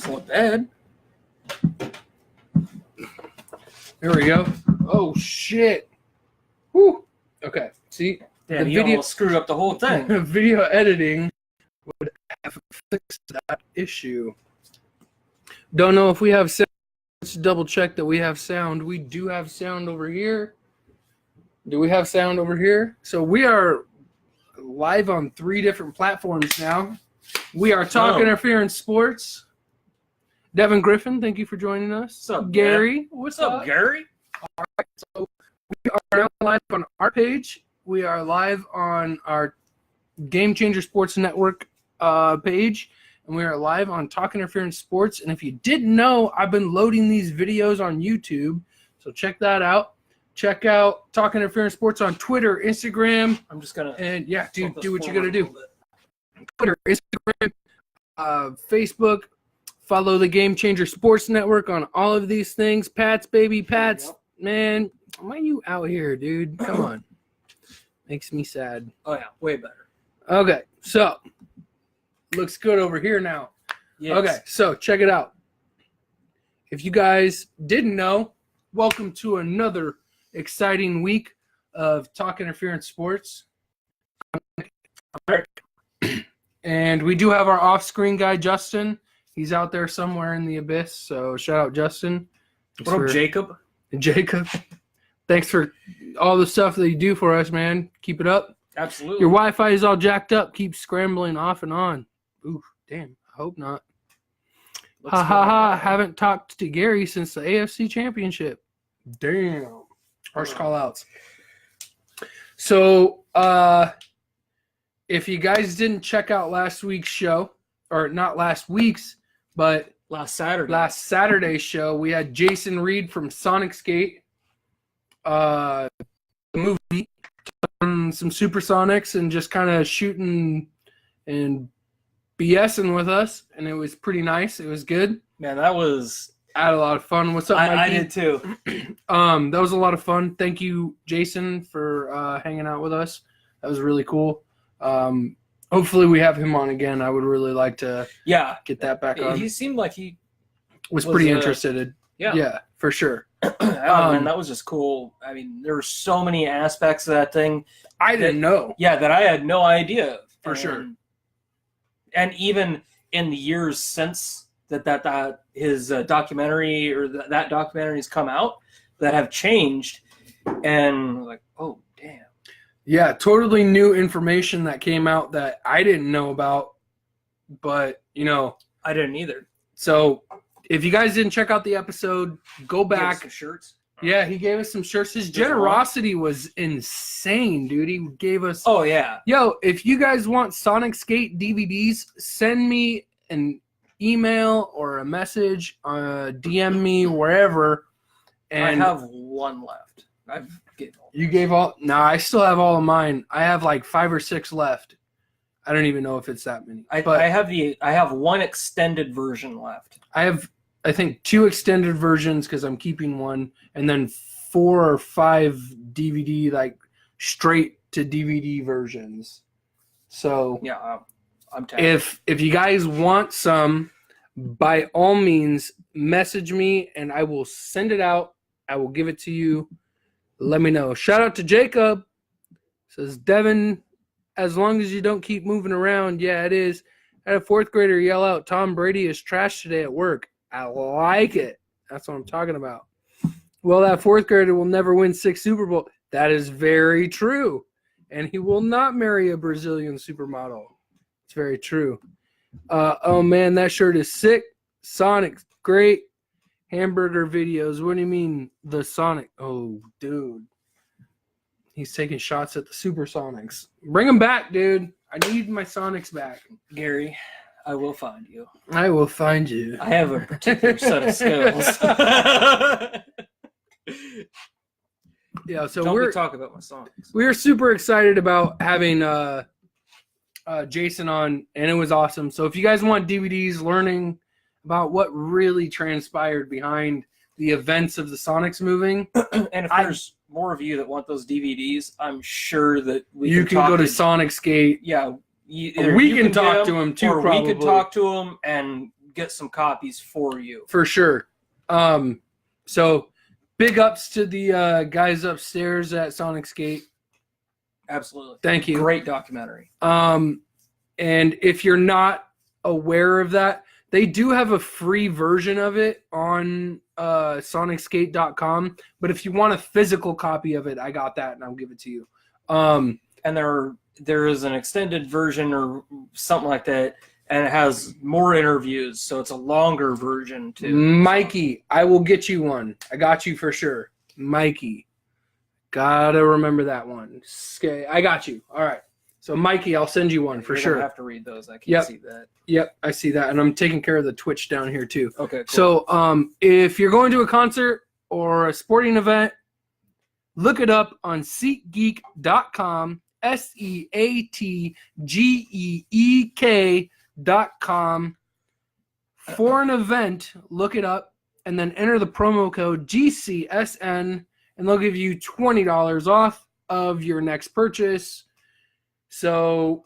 doesn't look bad. There we go. Oh shit. Whew. Okay. See, Damn, the you video almost screwed up the whole thing. video editing would have fixed that issue. Don't know if we have sound. Let's double check that we have sound. We do have sound over here. Do we have sound over here? So we are live on 3 different platforms now. We are Talk Interference Sports. Devin Griffin, thank you for joining us. What's up, Gary? What's up, Gary? All right, so we are now live on our page. We are live on our Game Changer Sports Network page, and we are live on Talk Interference Sports. And if you didn't know, I've been loading these videos on YouTube, so check that out. Check out Talk Interference Sports on Twitter, Instagram. I'm just gonna do what you gotta do. Twitter, Instagram, Facebook. Follow the Game Changer Sports Network on all of these things. Pats, baby, Pats. Yep. Man, why are you out here, dude? Come on. Makes me sad. Oh yeah, way better. Okay, so looks good over here now. Yes. Okay, so check it out. If you guys didn't know, welcome to another exciting week of Talk Interference Sports. And we do have our off-screen guy, Justin. He's out there somewhere in the abyss, so shout out Justin. What up, Jacob? Jacob. Thanks for all the stuff that you do for us, man. Keep it up. Absolutely. Your Wi-Fi is all jacked up. Keep scrambling off and on. Ooh, damn. I hope not. Ha ha ha. Haven't talked to Gary since the AFC Championship. Damn. Harsh call-outs. So, if you guys didn't check out last week's show, or not last week's, but last Saturday's show, we had Jason Reed from Sonicsgate, the movie, on some Supersonics and just kind of shooting and BSing with us, and it was pretty nice. It was good. Man, that was... I had a lot of fun. What's up, Mikey? I did too. That was a lot of fun. Thank you, Jason, for hanging out with us. That was really cool. Hopefully we have him on again. I would really like to get that back on. He seemed like he was pretty interested. Yeah, for sure. Man, that was just cool. I mean, there were so many aspects of that thing. I didn't know. Yeah, that I had no idea. For sure. And even in the years since that his documentary or that documentary has come out, that have changed, and like, oh damn. Yeah, totally new information that came out that I didn't know about, but I didn't either. So if you guys didn't check out the episode, go back. Some shirts. Yeah, he gave us some shirts. His generosity was insane, dude. He gave us. Oh yeah. Yo, if you guys want Sonicsgate DVDs, send me an email or a message, DM me wherever. And I have one left. You gave all? No, I still have all of mine. I have like 5 or 6 left. I don't even know if it's that many. I have one extended version left. I have, I think, 2 extended versions because I'm keeping one, and then 4 or 5 DVD, like straight to DVD versions. So yeah, I'm tagged. If you guys want some, by all means, message me and I will send it out. I will give it to you. Let me know. Shout out to Jacob. Says, Devin, as long as you don't keep moving around. Yeah, it is. I had a 4th grader yell out, Tom Brady is trash today at work. I like it. That's what I'm talking about. Well, that 4th grader will never win 6 Super Bowl. That is very true. And he will not marry a Brazilian supermodel. It's very true. Oh, man, that shirt is sick. Sonic, great. Hamburger videos. What do you mean the Sonic? Oh, dude. He's taking shots at the Supersonics. Bring them back, dude. I need my Sonics back. Gary, I will find you. I will find you. I have a particular set of skills. Yeah, so Don't talk about my Sonics. We're super excited about having Jason on, and it was awesome. So if you guys want DVDs learning about what really transpired behind the events of the Sonics moving. And if there's more of you that want those DVDs, I'm sure that you can go to Sonicsgate. Yeah. We can talk to him too, or probably. we could talk to him and get some copies for you. For sure. So big ups to the guys upstairs at Sonic Skate. Absolutely. Thank you. Great documentary. And if you're not aware of that, they do have a free version of it on sonicskate.com. But if you want a physical copy of it, I got that and I'll give it to you. And there is an extended version or something like that, and it has more interviews, so it's a longer version too. Mikey, I will get you one. I got you for sure. Mikey. Gotta remember that one. I got you. All right. So, Mikey, I'll send you one for You're sure. gonna have to read those. I can't Yep. see that. Yep, I see that. And I'm taking care of the Twitch down here too. Okay, cool. So, if you're going to a concert or a sporting event, look it up on SeatGeek.com, SeatGeek.com. For an event, look it up and then enter the promo code GCSN, and they'll give you $20 off of your next purchase. So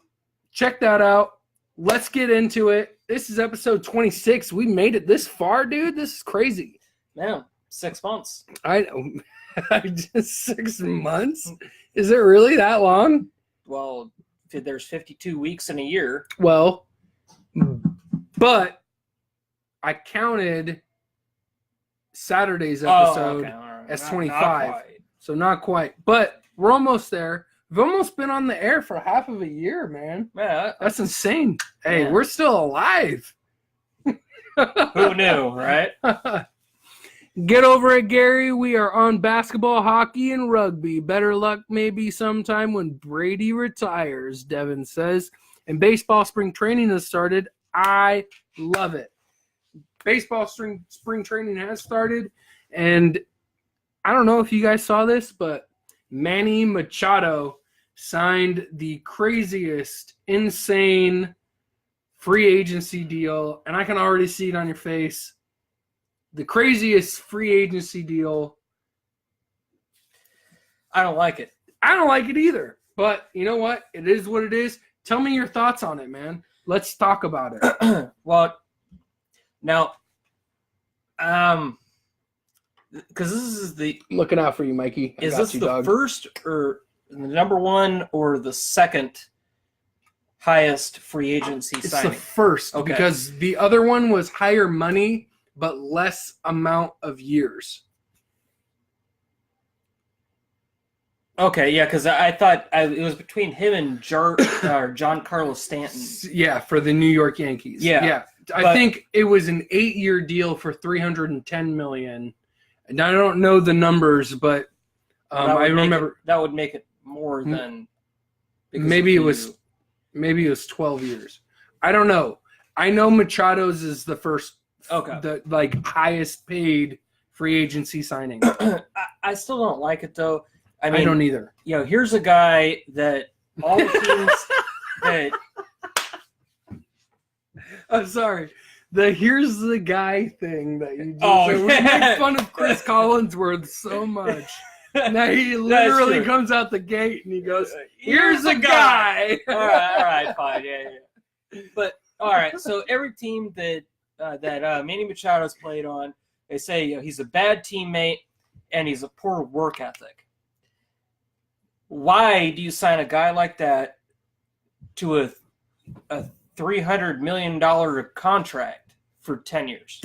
check that out. Let's get into it. This is episode 26. We made it this far, dude. This is crazy. Man, 6 months. I just 6 months? Is it really that long? Well, there's 52 weeks in a year. Well, but I counted Saturday's episode okay, all right. as Not 25. quite. So not quite. But we're almost there. We've almost been on the air for half of a year, man. Yeah, That's insane. Hey, Yeah. we're still alive. who knew, right? Get over it, Gary. We are on basketball, hockey, and rugby. Better luck maybe sometime when Brady retires, Devin says. And baseball spring training has started. I love it. Baseball spring training has started. And I don't know if you guys saw this, but Manny Machado signed the craziest, insane free agency deal. And I can already see it on your face. The craziest free agency deal. I don't like it. I don't like it either. But you know what? It is what it is. Tell me your thoughts on it, man. Let's talk about it. Well, now, because this is the Looking out for you, Mikey. I is got this you, the dog. first or the number one or the second highest free agency It's signing? the first Okay. because the other one was higher money but less amount of years. Okay, yeah, because I thought it was between him and John Carlos Stanton. Yeah, for the New York Yankees. Yeah, I but- think it was an 8-year deal for $310 million. And I don't know the numbers, but That I would make remember that would make it more than because maybe of it was you. maybe it was 12 years. I don't know. I know Machado's is the first, Okay. the highest paid free agency signing. I still don't like it though. I I mean, don't either. you know, here's a guy that all teams that I'm sorry. Here's the guy thing that you just Oh, we yeah. make fun of Chris Collinsworth so much. Now he literally true. comes out the gate and he goes, "Here's the guy." all right, fine, yeah. But all right, so every team that Manny Machado's played on, they say he's a bad teammate and he's a poor work ethic. Why do you sign a guy like that to a $300 million contract for 10 years?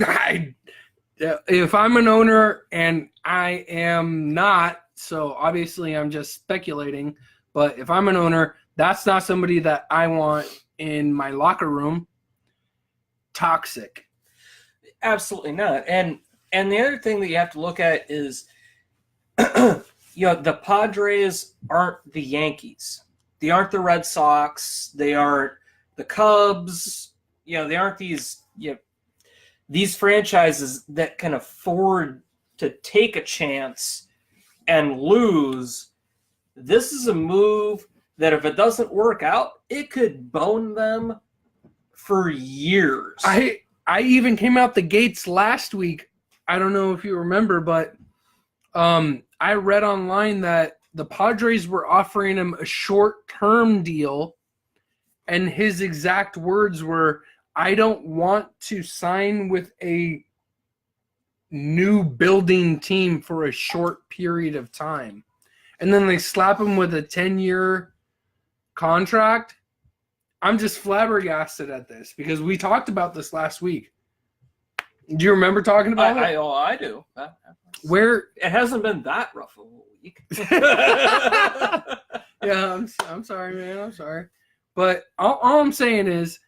If I'm an owner, and I am not, so obviously I'm just speculating, but if I'm an owner, that's not somebody that I want in my locker room. Toxic. Absolutely not. And the other thing that you have to look at is, the Padres aren't the Yankees. They aren't the Red Sox. They aren't the Cubs. They aren't these franchises that can afford to take a chance and lose. This is a move that if it doesn't work out, it could bone them for years. I even came out the gates last week. I don't know if you remember, but I read online that the Padres were offering him a short-term deal, and his exact words were, I don't want to sign with a new building team for a short period of time. And then they slap him with a 10-year contract. I'm just flabbergasted at this because we talked about this last week. Do you remember talking about it? I do. Where It hasn't been that rough of a week. Yeah, I'm sorry, man. I'm sorry. But all I'm saying is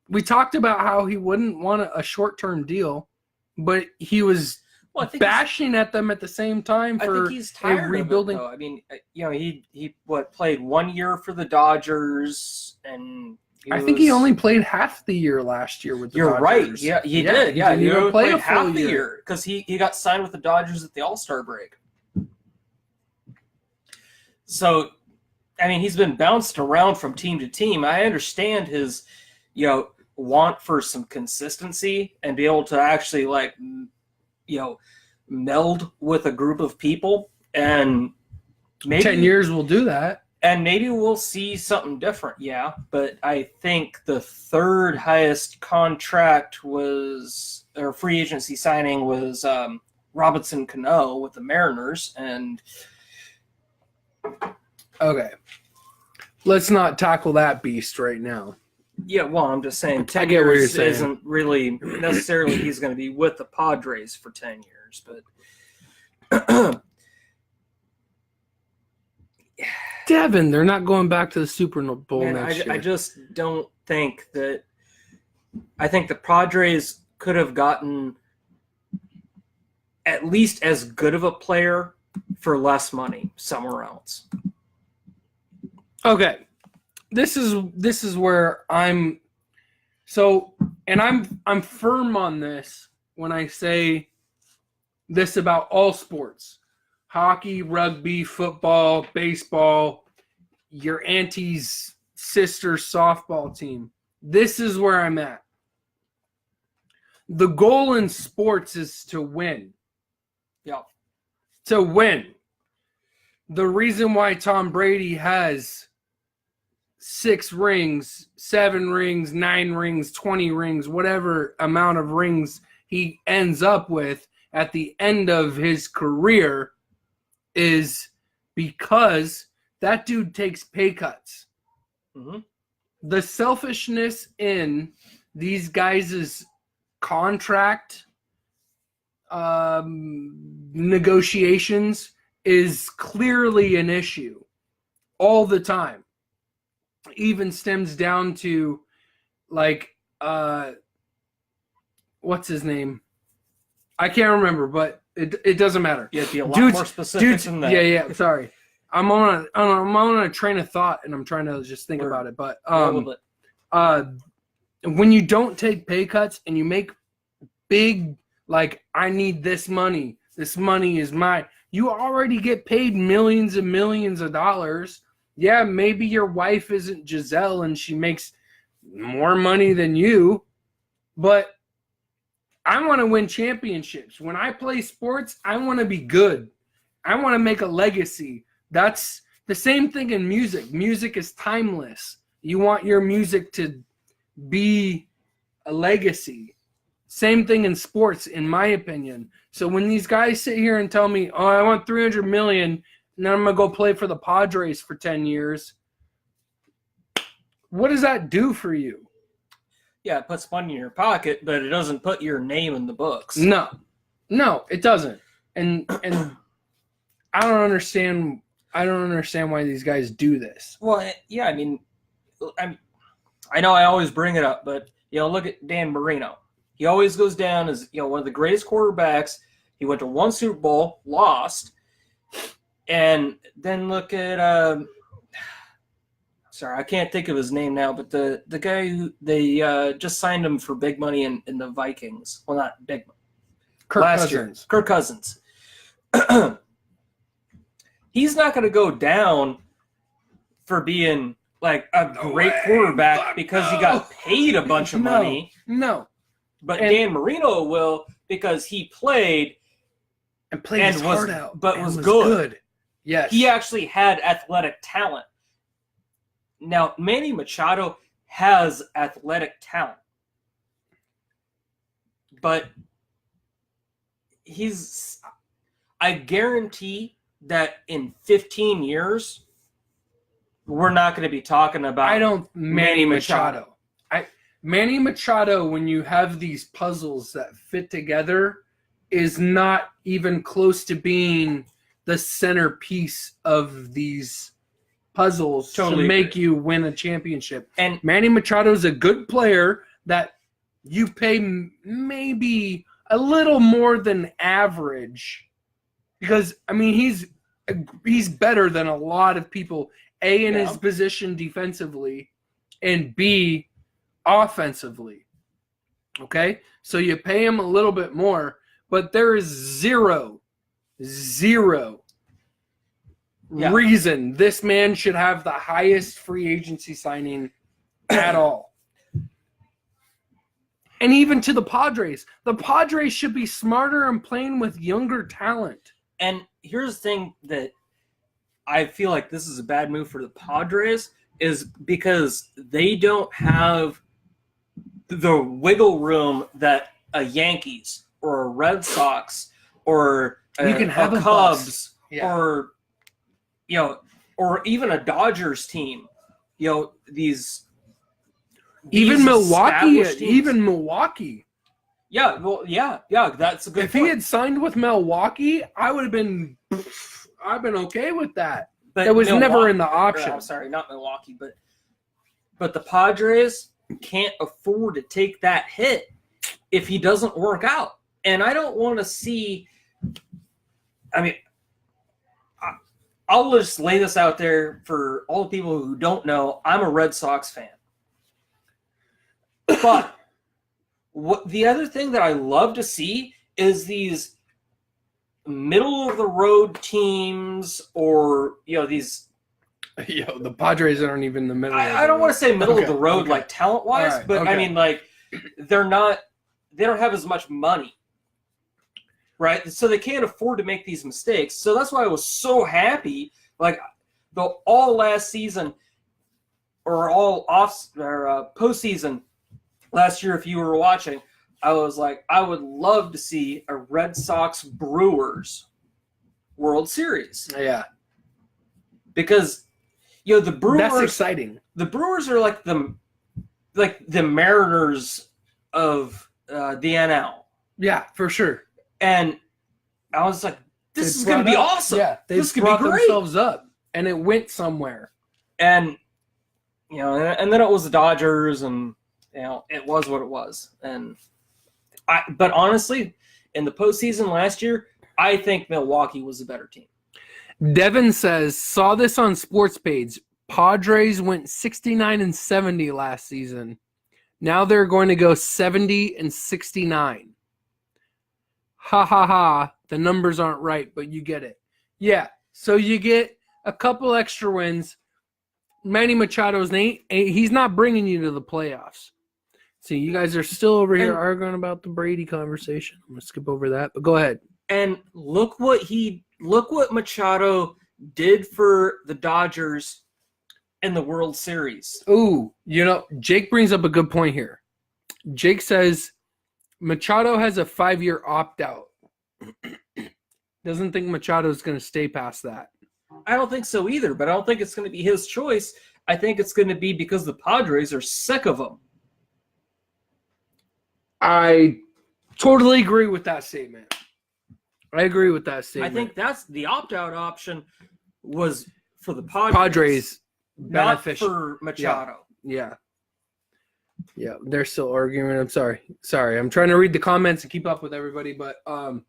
we talked about how he wouldn't want a short-term deal, but he was bashing at them at the same time for I think he's tired rebuilding. of it, though. I mean, he played 1 year for the Dodgers, and I think he only played half the year last year with the You're Dodgers. right. Yeah, he did. Yeah, he he didn't only play played a full half the year. year because he got signed with the Dodgers at the All-Star break. So, I mean, he's been bounced around from team to team. I understand his, want for some consistency and be able to actually meld with a group of people, and maybe 10 years will do that. And maybe we'll see something different, yeah. But I think the third highest contract or free agency signing was Robinson Cano with the Mariners. And okay, let's not tackle that beast right now. yeah, well, I'm just saying 10 I get what you're years saying. isn't really necessarily he's going to be with the Padres for 10 years. But Devin, they're not going back to the Super Bowl man, next year. I just don't think that. I think the Padres could have gotten at least as good of a player for less money somewhere else. Okay, this is where I'm firm on this when I say this about all sports: hockey, rugby, football, baseball, your auntie's sister's softball team. This is where I'm at. The goal in sports is to win. Yeah. To win. The reason why Tom Brady has 6 rings, 7 rings, 9 rings, 20 rings, whatever amount of rings he ends up with at the end of his career is because that dude takes pay cuts. Mm-hmm. The selfishness in these guys' contract negotiations is clearly an issue all the time. Even stems down to what's his name? I can't remember, but it doesn't matter. You have to be a lot more specific than that. Yeah. Sorry, I'm on a train of thought, and I'm trying to just think about it. But when you don't take pay cuts and you make big, I need this money is mine. You already get paid millions and millions of dollars. Yeah, maybe your wife isn't Giselle and she makes more money than you, but I want to win championships. When I play sports, I want to be good. I want to make a legacy. That's the same thing in music. Music is timeless. You want your music to be a legacy. Same thing in sports, in my opinion. So when these guys sit here and tell me, oh, I want $300 million, and then I'm going to go play for the Padres for 10 years, what does that do for you? Yeah, it puts money in your pocket, but it doesn't put your name in the books. No, it doesn't. And I don't understand why these guys do this. Well, yeah, I mean, I know I always bring it up, but look at Dan Marino. He always goes down as one of the greatest quarterbacks. He went to 1 Super Bowl, lost, and then look at sorry, I can't think of his name now, but the guy who they just signed him for big money in the Vikings. Well, not big money. Kirk Cousins. He's not going to go down for being a great quarterback because he got paid a bunch of money. No. But Dan Marino will because he played and his heart out, but was good. Yes, he actually had athletic talent. Now Manny Machado has athletic talent. But I guarantee that in 15 years, we're not going to be talking about Manny Machado. Manny Machado, when you have these puzzles that fit together, is not even close to being the centerpiece of these puzzles Totally to make agree. you win a championship. And Manny Machado is a good player that you pay maybe a little more than average, because I mean he's better than a lot of people. A, in his position defensively, and B, offensively. Okay, so you pay him a little bit more, but there is zero reason this man should have the highest free agency signing at all. And even to the Padres should be smarter and playing with younger talent. And here's the thing that I feel like this is a bad move for the Padres, is because they don't have the wiggle room that a Yankees or a Red Sox or You can have a Cubs bust. Yeah. or or even a Dodgers team. These Even Milwaukee. established teams. Even Milwaukee. Yeah, well, yeah, that's a good If point. he had signed with Milwaukee, I've been okay with that. But That was never Milwaukee- in the option. I'm sorry, not Milwaukee, but the Padres can't afford to take that hit if he doesn't work out. And I don't want to see. I mean, I'll just lay this out there for all the people who don't know. I'm a Red Sox fan, but the other thing that I love to see is these middle of the road teams, or these. The Padres aren't even in the middle. I don't want to say middle of the road okay. like talent wise, All right, but I okay. mean like they're not. They don't have as much money, right? So they can't afford to make these mistakes. So that's why I was so happy. Like all last season, or all postseason last year, if you were watching, I was like, I would love to see a Red Sox Brewers World Series, Yeah, because the Brewers. that's exciting. The Brewers are like the Mariners of the NL, Yeah, for sure. and I was like, "This They is going to be brought up- awesome. Yeah, they this could be brought great." themselves up, and it went somewhere. And and then it was the Dodgers, and it was what it was. And but honestly, in the postseason last year, I think Milwaukee was a better team. Devin says, saw this on Sports Page. Padres went 69-70 last season. Now they're going to go 70-69. Ha ha ha. The numbers aren't right, but you get it. Yeah. So you get a couple extra wins. Manny Machado's he's not bringing you to the playoffs. See, you guys are still over here arguing about the Brady conversation. I'm going to skip over that, but go ahead. And look what Machado did for the Dodgers in the World Series. Ooh, Jake brings up a good point here. Jake says Machado has a 5-year opt-out. Doesn't think Machado's going to stay past that. I don't think so either, but I don't think it's going to be his choice. I think it's going to be because the Padres are sick of him. I totally agree with that statement. I think that's the opt-out option was for the Padres not beneficial. for Machado. Yeah, they're still arguing. I'm sorry. I'm trying to read the comments and keep up with everybody, but I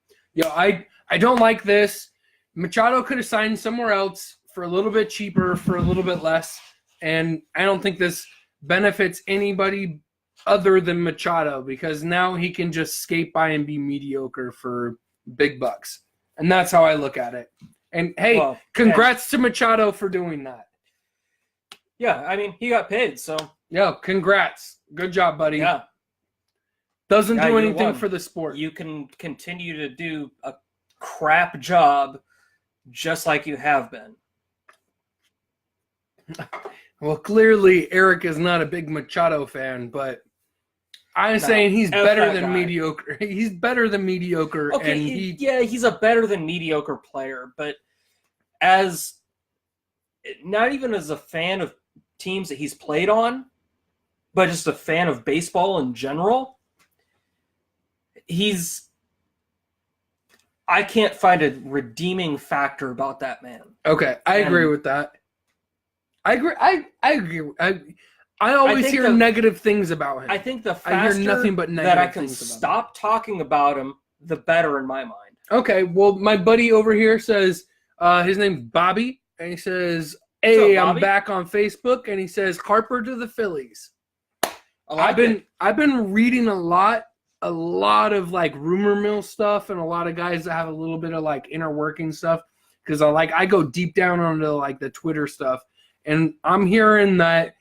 don't like this. Machado could have signed somewhere else for a little bit cheaper, for a little bit less, and I don't think this benefits anybody other than Machado, because now he can just skate by and be mediocre for big bucks. And that's how I look at it. And hey, congrats to Machado for doing that. Yeah, I mean, he got paid, so. Yeah, congrats. Good job, buddy. Yeah. Doesn't do you anything won. for the sport. You can continue to do a crap job just like you have been. Well, clearly Eric is not a big Machado fan, but I'm saying he's F better that than guy. mediocre. He's better than mediocre, Okay, and he's a better than mediocre player, but as not even as a fan of teams that he's played on, but just a fan of baseball in general, I can't find a redeeming factor about that man. Okay, I agree with that. I agree. I agree. I always hear negative things about him. I think the I hear faster nothing but negative that I can things about stop talking about him, the better in my mind. Okay, well, my buddy over here says his name's Bobby, and he says, "Hey, up, I'm Bobby? back on Facebook," and he says, "Harper to the Phillies." I've been reading a lot of like rumor mill stuff, and a lot of guys that have a little bit of like inner working stuff, because I go deep down onto like the Twitter stuff, and I'm hearing that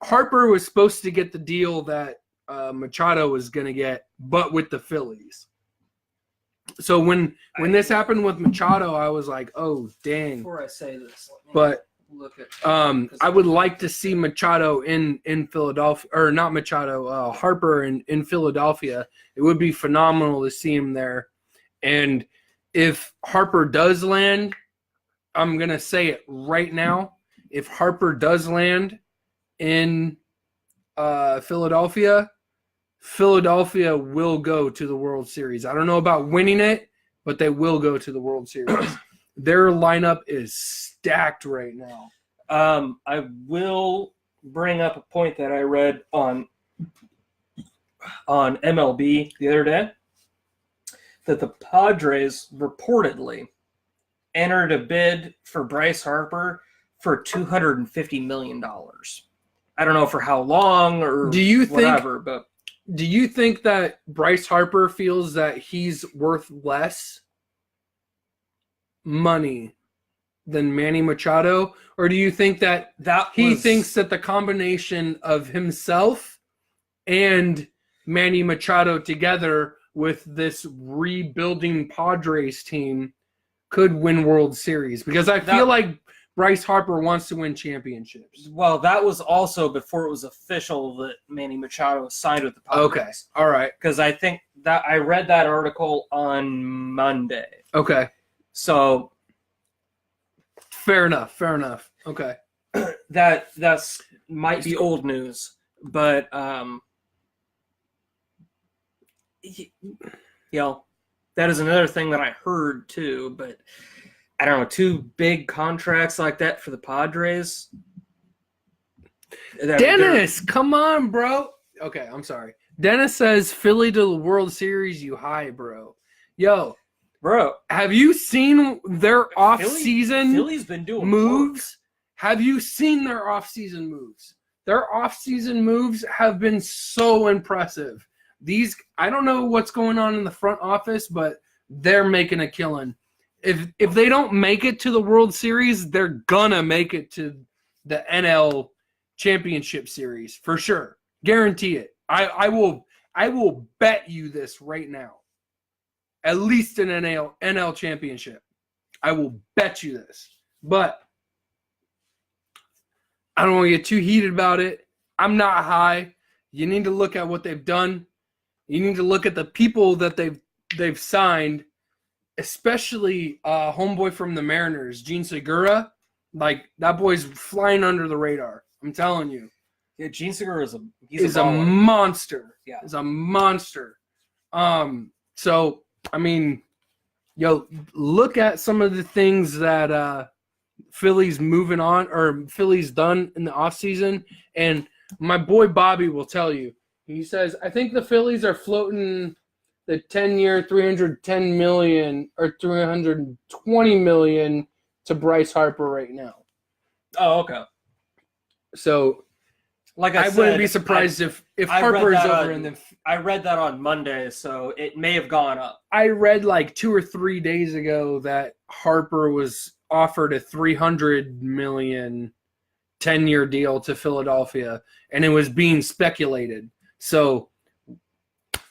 Harper was supposed to get the deal that Machado was going to get, but with the Phillies. So when this happened with Machado, I was like, oh dang. Before I say this, But look at I would like to see Machado in Philadelphia, or not Machado, Harper in Philadelphia. It would be phenomenal to see him there. And if Harper does land, I'm going to say it right now. If Harper does land in Philadelphia will go to the World Series. I don't know about winning it, but they will go to the World Series. Their lineup is stacked right now. I will bring up a point that I read on MLB the other day, that the Padres reportedly entered a bid for Bryce Harper for $250 million. I don't know for how long or whatever, but do you think that Bryce Harper feels that he's worth less money than Manny Machado? Or do you think that he thinks that the combination of himself and Manny Machado together with this rebuilding Padres team could win World Series? Because I feel like Bryce Harper wants to win championships. Well, that was also before it was official that Manny Machado signed with the Padres. Okay, all right. Because I think that I read that article on Monday. Okay. So fair enough. Okay. That's might be old news, but that is another thing that I heard too, but I don't know, 2 big contracts like that for the Padres. Dennis, come on, bro. Okay, I'm sorry. Dennis says Philly to the World Series, you high, bro. Yo, bro, have you seen their off-season Philly's been doing moves? work. Have you seen their off-season moves? Their off-season moves have been so impressive. I don't know what's going on in the front office, but they're making a killing. If they don't make it to the World Series, they're gonna make it to the NL Championship Series for sure. Guarantee it. I will bet you this right now. At least an NL Championship. I will bet you this. But I don't want to get too heated about it. I'm not high. You need to look at what they've done. You need to look at the people that they've signed. Especially homeboy from the Mariners, Gene Segura. Like, that boy's flying under the radar. I'm telling you. Yeah, Gene Segura is a monster. Yeah. Is a monster. So, I mean, look at some of the things that Philly's moving on, or Philly's done in the offseason. And my boy Bobby will tell you. He says, I think the Phillies are floating the 10-year, $310 million or $320 million to Bryce Harper right now. Oh, okay. So, like I wouldn't be surprised if Harper is over in the. I read that on Monday, so it may have gone up. I read like 2 or 3 days ago that Harper was offered a $300 million 10-year deal to Philadelphia, and it was being speculated. So,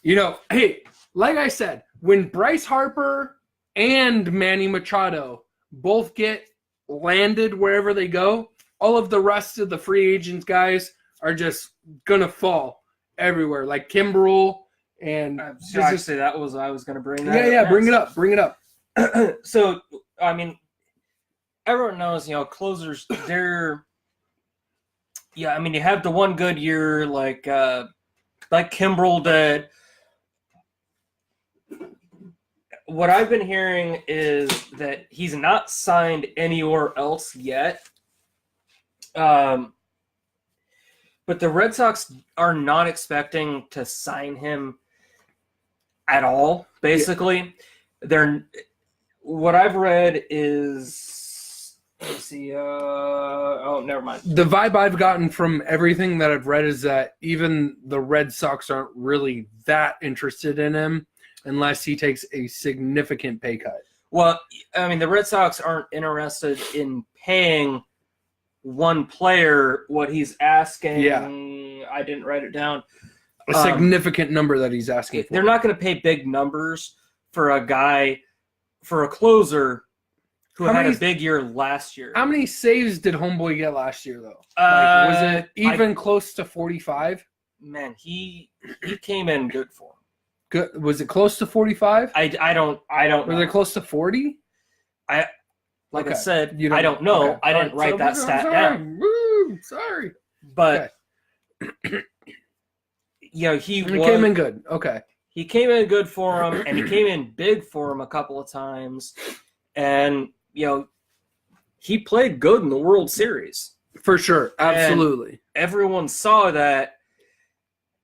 hey. Like I said, when Bryce Harper and Manny Machado both get landed wherever they go, all of the rest of the free agents guys are just gonna fall everywhere, like Kimbrel and Actually, that was I was going to bring that. yeah, up bring it next. up, bring it up. So, I mean, everyone knows, closers, they're, yeah, I mean, you have the one good year like Kimbrel did. What I've been hearing is that he's not signed anywhere else yet. But the Red Sox are not expecting to sign him at all, basically. What I've read is, let's see, never mind. The vibe I've gotten from everything that I've read is that even the Red Sox aren't really that interested in him unless he takes a significant pay cut. Well, I mean, the Red Sox aren't interested in paying one player what he's asking. Yeah. I didn't write it down. A significant number that he's asking for. They're not going to pay big numbers for a closer who had a big year last year. How many saves did Homeboy get last year, though? Was it even close to 45? Man, he came in good for him. Good. Was it close to 45? I don't know. Was it close to 40? I Okay. said, You I don't know. okay. I didn't write that stat down. Woo, sorry. But he came in good. Okay. He came in good for him, and he came in big for him a couple of times. And, he played good in the World Series. For sure. Absolutely. And everyone saw that.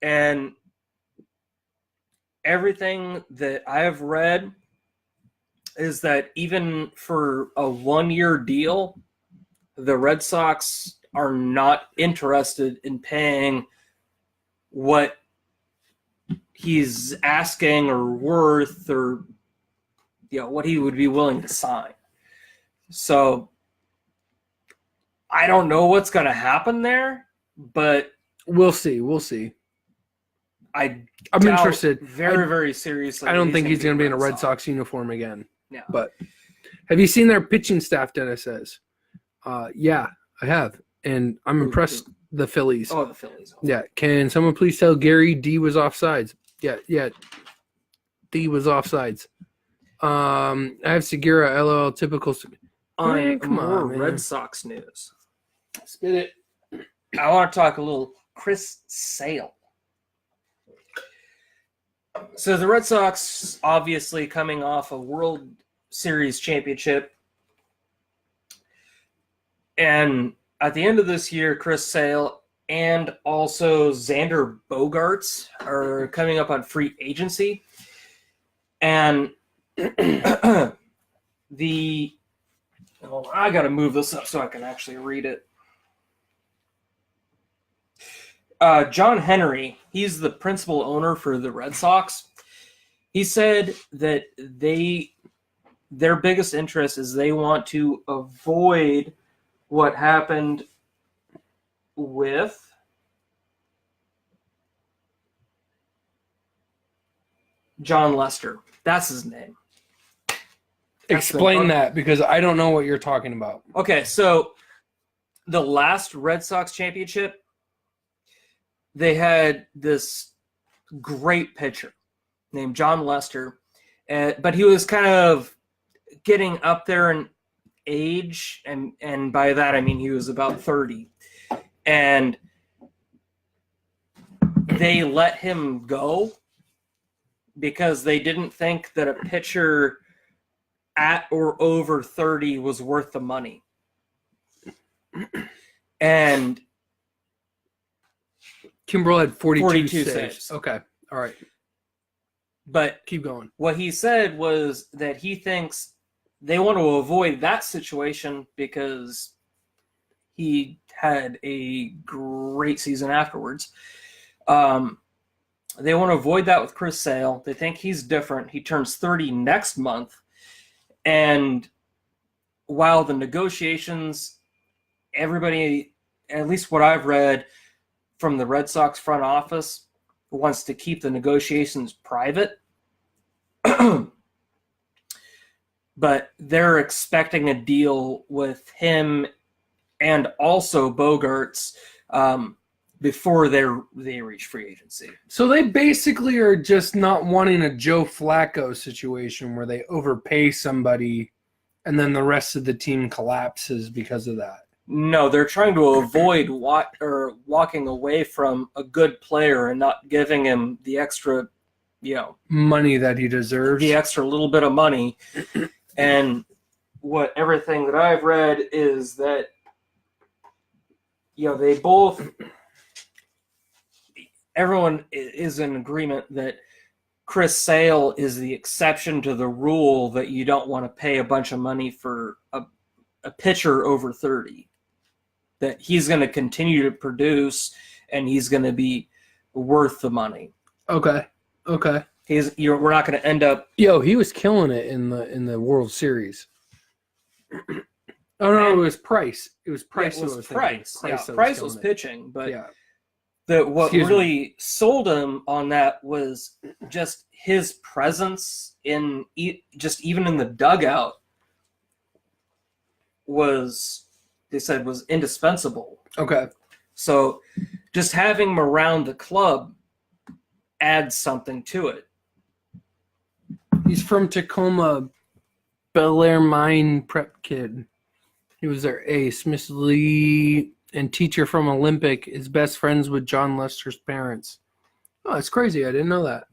And everything that I have read is that even for a 1-year deal, the Red Sox are not interested in paying what he's asking or worth or what he would be willing to sign. So I don't know what's going to happen there, but we'll see. I'm interested. Very, very seriously. I don't think he's going to be in a Red Sox uniform again. Yeah. But have you seen their pitching staff, Dennis says? Yeah, I have. And I'm impressed. The Phillies. Oh, the Phillies. Yeah. Can someone please tell Gary D was offsides? Yeah. D was offsides. I have Segura, LOL, typical. Come on, Red Sox news. Spit it. I want to talk a little Chris Sale. So the Red Sox, obviously coming off a World Series championship. And at the end of this year, Chris Sale and also Xander Bogaerts are coming up on free agency. And I got to move this up so I can actually read it. John Henry, he's the principal owner for the Red Sox. He said that their biggest interest is they want to avoid what happened with John Lester. That's his name. Explain that, because I don't know what you're talking about. Okay, so the last Red Sox championship, they had this great pitcher named John Lester, but he was kind of getting up there in age, and by that I mean he was about 30. And they let him go because they didn't think that a pitcher at or over 30 was worth the money. And Kimbrel had 42 saves. saves. Okay. All right. But keep going. What he said was that he thinks they want to avoid that situation because he had a great season afterwards. They want to avoid that with Chris Sale. They think he's different. He turns 30 next month. And while the negotiations, everybody, at least what I've read from the Red Sox front office, wants to keep the negotiations private. But they're expecting a deal with him and also Bogarts before they reach free agency. So they basically are just not wanting a Joe Flacco situation where they overpay somebody and then the rest of the team collapses because of that. No, they're trying to avoid walking away from a good player and not giving him the extra, Money that he deserves. the extra little bit of money. And everything that I've read is that, they both, everyone is in agreement that Chris Sale is the exception to the rule that you don't want to pay a bunch of money for a pitcher over 30. That he's going to continue to produce and he's going to be worth the money. Okay. We're not going to end up. Yo, he was killing it in the World Series. Oh no, it was Price. It was Price. It was who I Price. thinking. Yeah, Price was killing it. pitching, but Yeah. what Excuse me. really sold him on that was just his presence in even in the dugout was indispensable. Okay. So just having him around the club adds something to it. He's from Tacoma, Bel Air Mine prep kid. He was their ace. Miss Lee and teacher from Olympic is best friends with John Lester's parents. Oh, that's crazy. I didn't know that.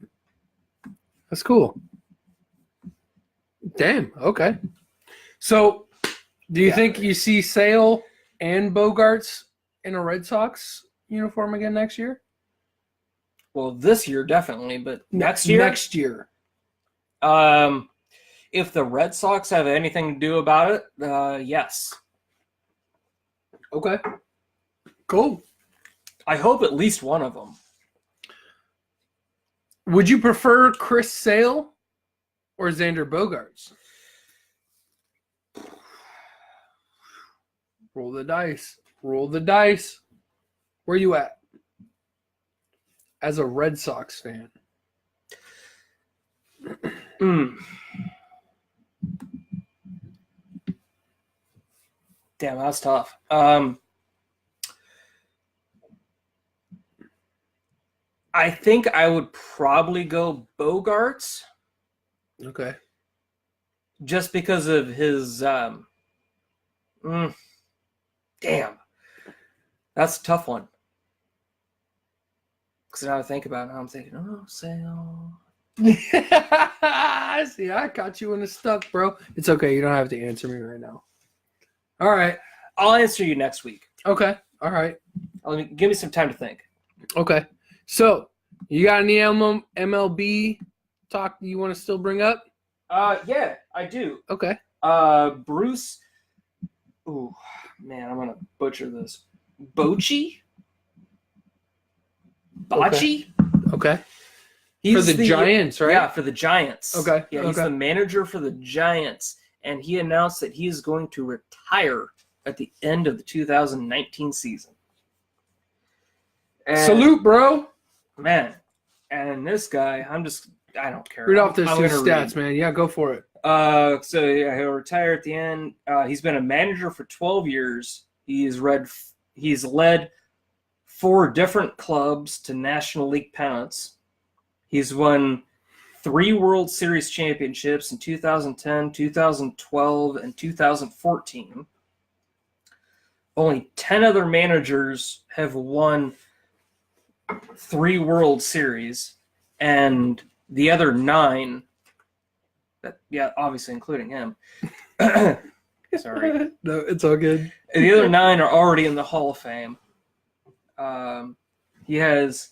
That's cool. Damn. Okay. So, do you think you see Sale and Bogarts in a Red Sox uniform again next year? Well, this year definitely, but next year? Next year. If the Red Sox have anything to do about it, yes. Okay. Cool. I hope at least one of them. Would you prefer Chris Sale or Xander Bogaerts? Roll the dice. Roll the dice. Where you at? As a Red Sox fan. Damn, that's tough. I think I would probably go Bogarts Okay. just because of his. Damn, that's a tough one. Because now I think about it, I'm thinking, Sale. See, I caught you in the stuck, bro. It's okay. You don't have to answer me right now. All right. I'll answer you next week. Okay. All right. Give me some time to think. Okay. So, you got any MLB talk you want to still bring up? Yeah, I do. Okay. Bruce. Ooh, man, I'm gonna butcher this. Bochy. Bochy. Okay. He's for the Giants, right? Yeah, for the Giants. Okay. Yeah, he's the manager for the Giants, and he announced that he is going to retire at the end of the 2019 season. And, Salute, bro. man. And this guy, I don't care. Read off those I'm two gonna stats, man. Yeah, go for it. So yeah, he'll retire at the end. He's been a manager for 12 years. He's led 4 different clubs to National League pennants. He's won 3 World Series championships in 2010, 2012, and 2014. Only 10 other managers have won 3 World Series, and the other 9, obviously including him. Sorry. No, it's all good. The other 9 are already in the Hall of Fame. He has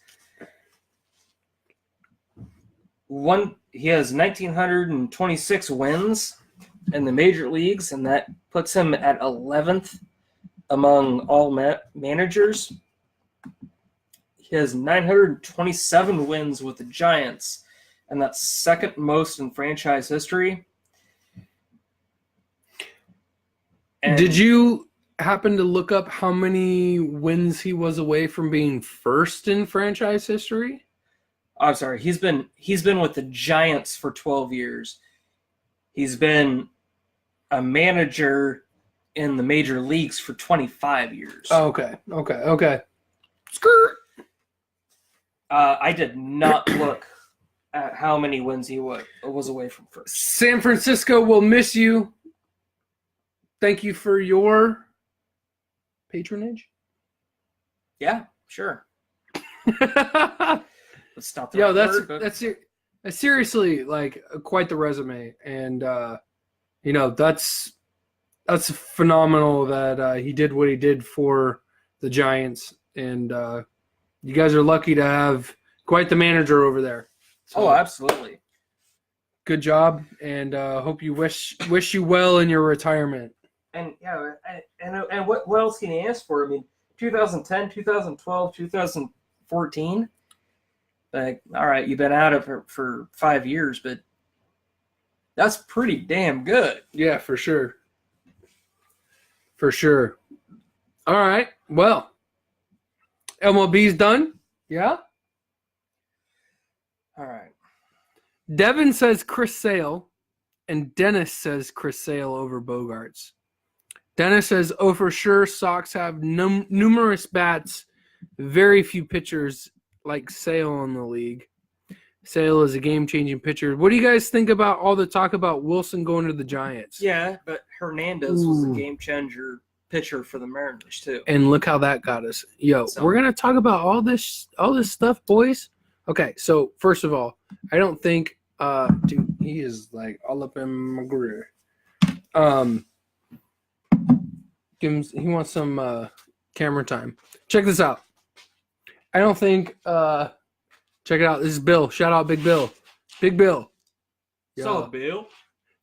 1,926 wins in the major leagues, and that puts him at 11th among all managers. He has 927 wins with the Giants, and that's second most in franchise history. And Did you happen to look up how many wins he was away from being first in franchise history? I'm sorry. He's been with the Giants for 12 years. He's been a manager in the major leagues for 25 years. Oh, okay. Skirt. I did not look at how many wins he was away from first. San Francisco will miss you. Thank you for your patronage. Yeah, sure. Let's stop the Yo, right word, but- that's seriously like quite the resume, and you know that's phenomenal that he did what he did for the Giants, and you guys are lucky to have quite the manager over there. So, Oh, absolutely. good job, and hope you wish you well in your retirement. And yeah, and what else can you ask for? I mean, 2010, 2012, 2014. Like, all right, you've been out of it for 5 years, but that's pretty damn good. Yeah, for sure. For sure. All right. Well, MLB's done. Yeah. All right. Devin says Chris Sale, and Dennis says Chris Sale over Bogarts. Dennis says, oh, for sure, Sox have numerous bats, very few pitchers like Sale in the league. Sale is a game-changing pitcher. What do you guys think about all the talk about Wilson going to the Giants? Yeah, but Hernandez was a game changer pitcher for the Mariners too. And look how that got us. Yo, So- we're gonna talk about all this stuff, boys. Okay, so first of all, I don't think dude, he is like all up in my grill. He wants some camera time. Check this out. I don't think check it out. This is Bill. Shout out Big Bill. Big Bill. So, Bill.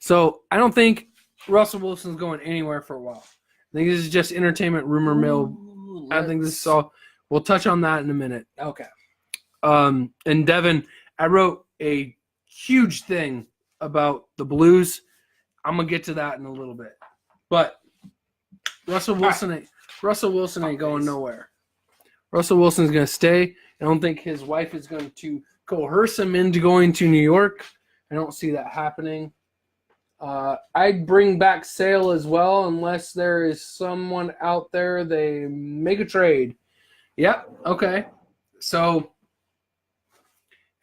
So I don't think Russell Wilson's going anywhere for a while. I think this is just entertainment rumor mill. I think this is all. We'll touch on that in a minute. Okay. And Devin, I wrote a huge thing about the Blues. I'm gonna get to that in a little bit. But Russell Wilson ain't going nowhere. Russell Wilson's gonna stay. I don't think his wife is going to coerce him into going to New York. I don't see that happening. I'd bring back Sale as well, unless there is someone out there they make a trade. Yep. Okay. So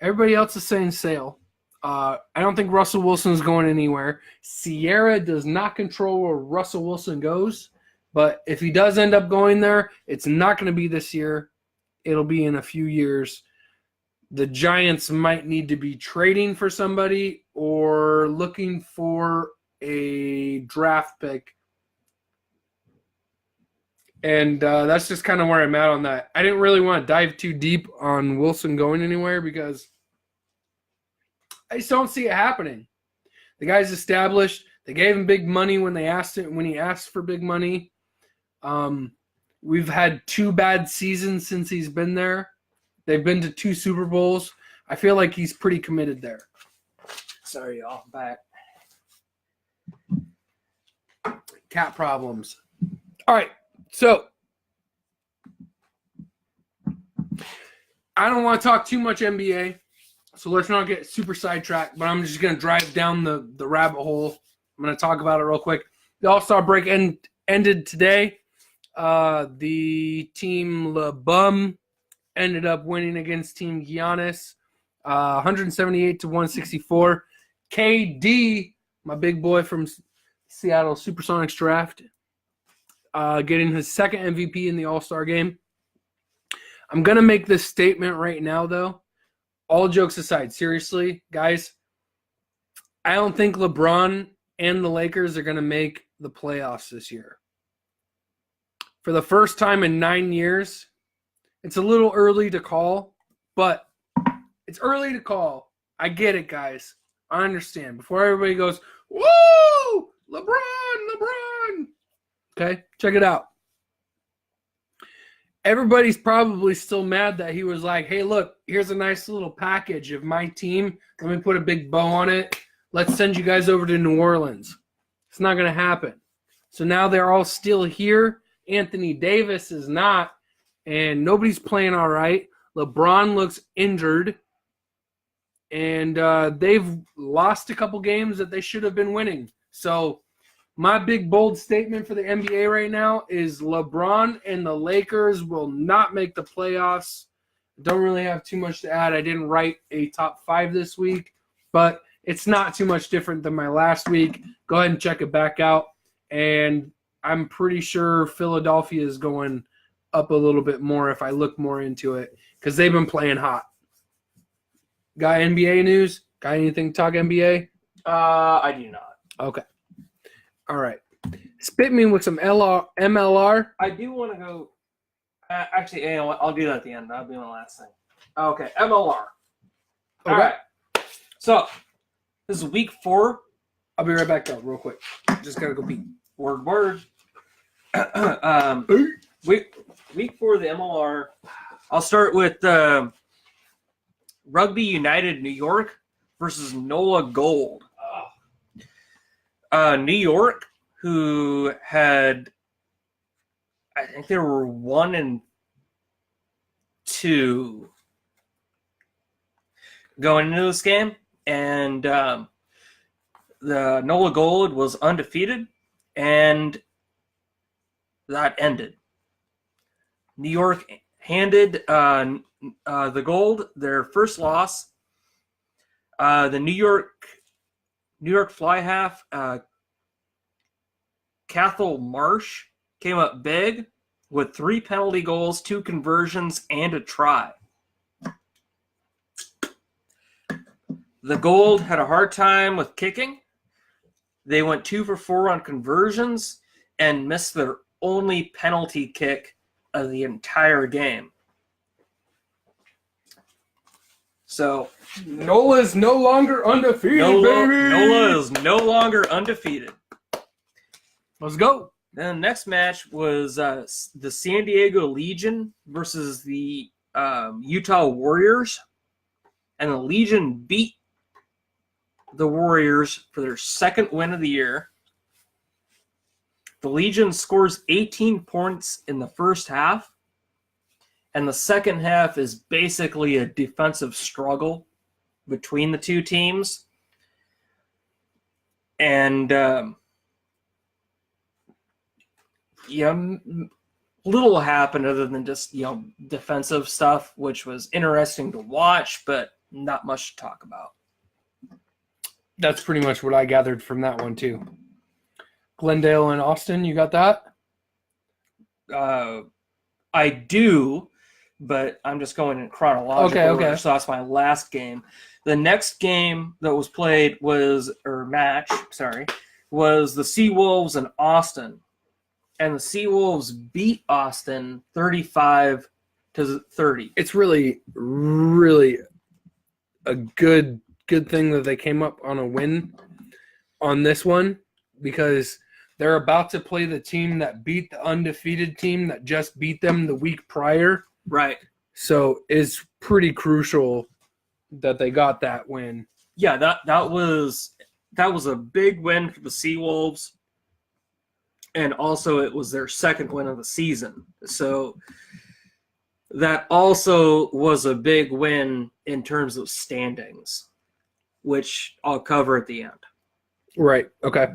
everybody else is saying Sale. I don't think Russell Wilson is going anywhere. Sierra does not control where Russell Wilson goes, but if he does end up going there, it's not going to be this year. It'll be in a few years. The Giants might need to be trading for somebody or looking for a draft pick. And that's just kind of where I'm at on that. I didn't really want to dive too deep on Wilson going anywhere because I just don't see it happening. The guy's established. They gave him big money when he asked for big money. We've had 2 bad seasons since he's been there. They've been to 2 Super Bowls. I feel like he's pretty committed there. Sorry, y'all. I'm back. Cat problems. All right. So I don't want to talk too much NBA. So let's not get super sidetracked, but I'm just going to drive down the rabbit hole. I'm going to talk about it real quick. The All-Star break ended today. The team LeBum ended up winning against Team Giannis, 178-164. KD, my big boy from Seattle Supersonics draft, getting his second MVP in the All-Star game. I'm going to make this statement right now, though. All jokes aside, seriously, guys, I don't think LeBron and the Lakers are going to make the playoffs this year. For the first time in 9 years, it's a little early to call, but it's early to call. I get it, guys. I understand. Before everybody goes, woo, LeBron. Okay, check it out. Everybody's probably still mad that he was like, hey, look, here's a nice little package of my team. Let me put a big bow on it. Let's send you guys over to New Orleans. It's not going to happen. So now they're all still here. Anthony Davis is not, and nobody's playing all right. LeBron looks injured, and they've lost a couple games that they should have been winning. So My big bold statement for the NBA right now is LeBron and the Lakers will not make the playoffs. Don't really have too much to add. I didn't write a top 5 this week, but it's not too much different than my last week. Go ahead and check it back out. And I'm pretty sure Philadelphia is going up a little bit more if I look more into it because they've been playing hot. Got NBA news? Got anything to talk NBA? I do not. Okay. All right. Spit me with some MLR. I do want to go. Actually, you know what? I'll do that at the end. That'll be my last thing. Okay, MLR. All right. So this is week 4. I'll be right back though, real quick. Just gotta go pee. Word. Week 4 of the MLR. I'll start with Rugby United New York versus NOLA Gold. New York, who had, I think they were 1-2 going into this game, and the NOLA Gold was undefeated, and that ended. New York handed the Gold their first loss. The New York fly half, Cathal Marsh, came up big with 3 penalty goals, 2 conversions, and a try. The Gold had a hard time with kicking. They went 2 for 4 on conversions and missed their only penalty kick of the entire game. So NOLA is no longer undefeated, baby. NOLA is no longer undefeated. Let's go. Then the next match was the San Diego Legion versus the Utah Warriors. And the Legion beat the Warriors for their second win of the year. The Legion scores 18 points in the first half. And the second half is basically a defensive struggle between the two teams. And little happened other than just defensive stuff, which was interesting to watch, but not much to talk about. That's pretty much what I gathered from that one too. Glendale and Austin, you got that? I do, but I'm just going in chronological order, so that's my last game. The next game that was played was the Seawolves and Austin. And the Seawolves beat Austin 35-30. It's really, really a good thing that they came up on a win on this one because they're about to play the team that beat the undefeated team that just beat them the week prior. Right. So it's pretty crucial that they got that win. Yeah, that was a big win for the Seawolves. And also it was their second win of the season. So that also was a big win in terms of standings, which I'll cover at the end. Right. Okay.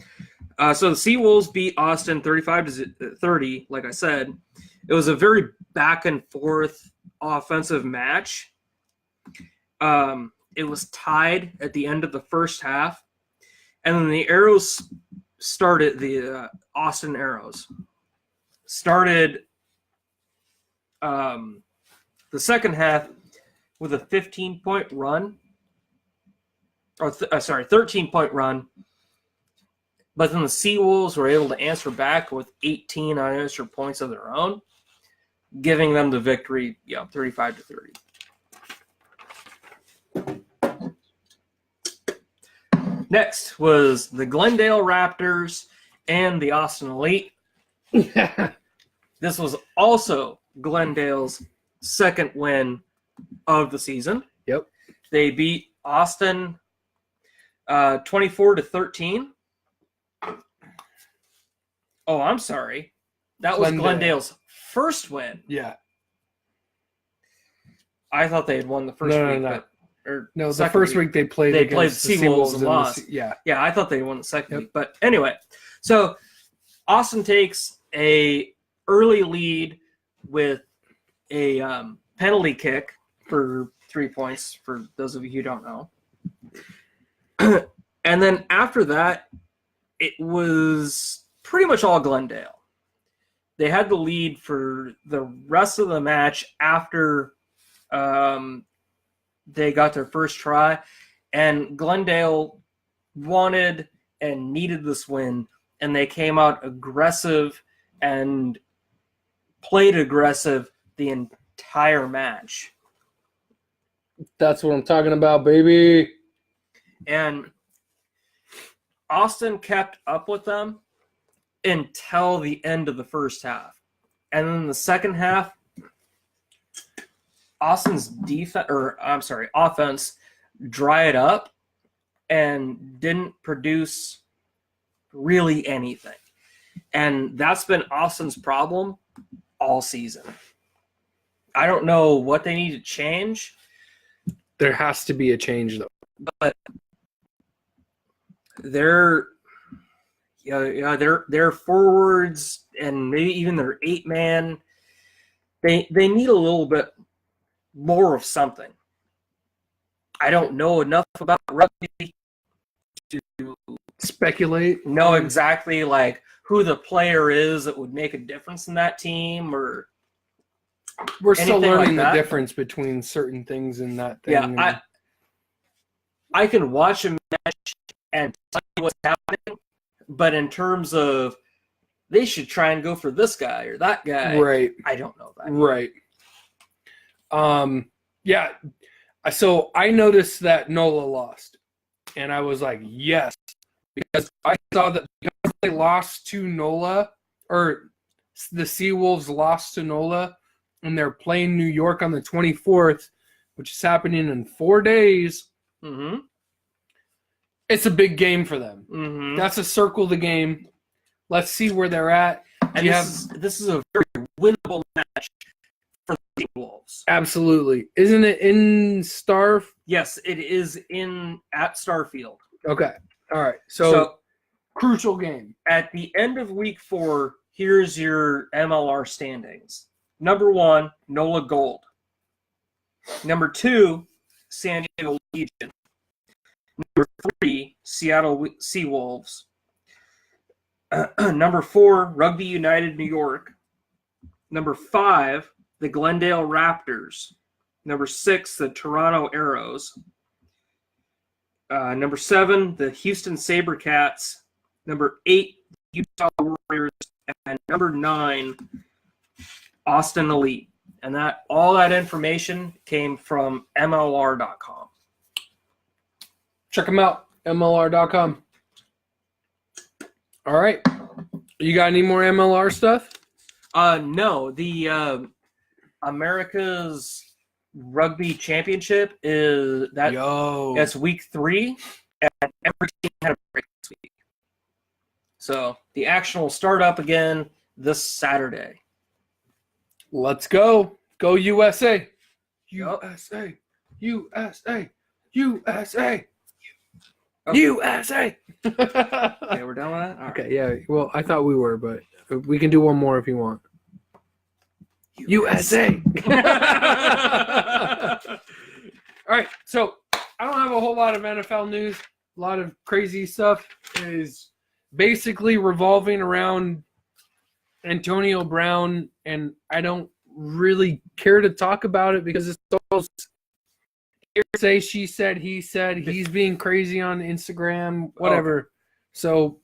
So the Seawolves beat Austin 35-30, like I said. It was a very back and forth offensive match. It was tied at the end of the first half. And then the Arrows started, the Austin Arrows started the second half with a 15-point run. 13-point run. But then the Seawolves were able to answer back with 18 unanswered points of their own, giving them the victory, 35-30. Next was the Glendale Raptors and the Austin Elite. This was also Glendale's second win of the season. Yep. They beat Austin 24-13. Oh, I'm sorry. That was Glendale's first win. Yeah. I thought they had won the first week. No, the first week they played the Seawolves and lost. Yeah. Yeah, I thought they won the second week. But anyway, So Austin takes a early lead with a penalty kick for 3 points, for those of you who don't know. And then after that, it was pretty much all Glendale. They had the lead for the rest of the match after they got their first try, and Glendale wanted and needed this win, and they came out aggressive and played aggressive the entire match. That's what I'm talking about, baby. And Austin kept up with them until the end of the first half. And then the second half, Austin's offense dried up and didn't produce really anything. And that's been Austin's problem all season. I don't know what they need to change. There has to be a change, though. But their forwards and maybe even their 8-man, they need a little bit more of something. I don't know enough about rugby to Speculate. know exactly like who the player is that would make a difference in that team, or we're still anything learning like the that. difference between certain things in that thing. Yeah, I can watch a match and tell you what's happening, but in terms of they should try and go for this guy or that guy, right. I don't know that. Right. Yeah. So I noticed that NOLA lost, and I was like, yes, because I saw that because they lost to NOLA, or the Seawolves lost to NOLA, and they're playing New York on the 24th, which is happening in 4 days. Mm-hmm. It's a big game for them. Mm-hmm. That's a circle the game. Let's see where they're at. And this is a very winnable match for the Wolves. Absolutely. Isn't it in Star? Yes, it is at Starfield. Okay. All right. So crucial game. At the end of week 4, here's your MLR standings. Number 1, NOLA Gold. Number 2, San Diego Legion. Number 3, Seattle Seawolves. Number 4, Rugby United New York. Number 5, the Glendale Raptors. Number 6, the Toronto Arrows. Number 7, the Houston SaberCats. Number 8, Utah Warriors. And number 9, Austin Elite. And all that information came from MLR.com. Check them out, MLR.com. All right. You got any more MLR stuff? No. The America's Rugby Championship that's week 3, and every team had a break this week. So the action will start up again this Saturday. Let's go. Go USA. Yep. USA. USA. USA. Okay. USA. Okay, we're done with that? All right. Okay, yeah. Well, I thought we were, but we can do one more if you want. USA. All right, so I don't have a whole lot of NFL news. A lot of crazy stuff is basically revolving around Antonio Brown, and I don't really care to talk about it because it's all hearsay. She said, he said, he's being crazy on Instagram, whatever. Okay. So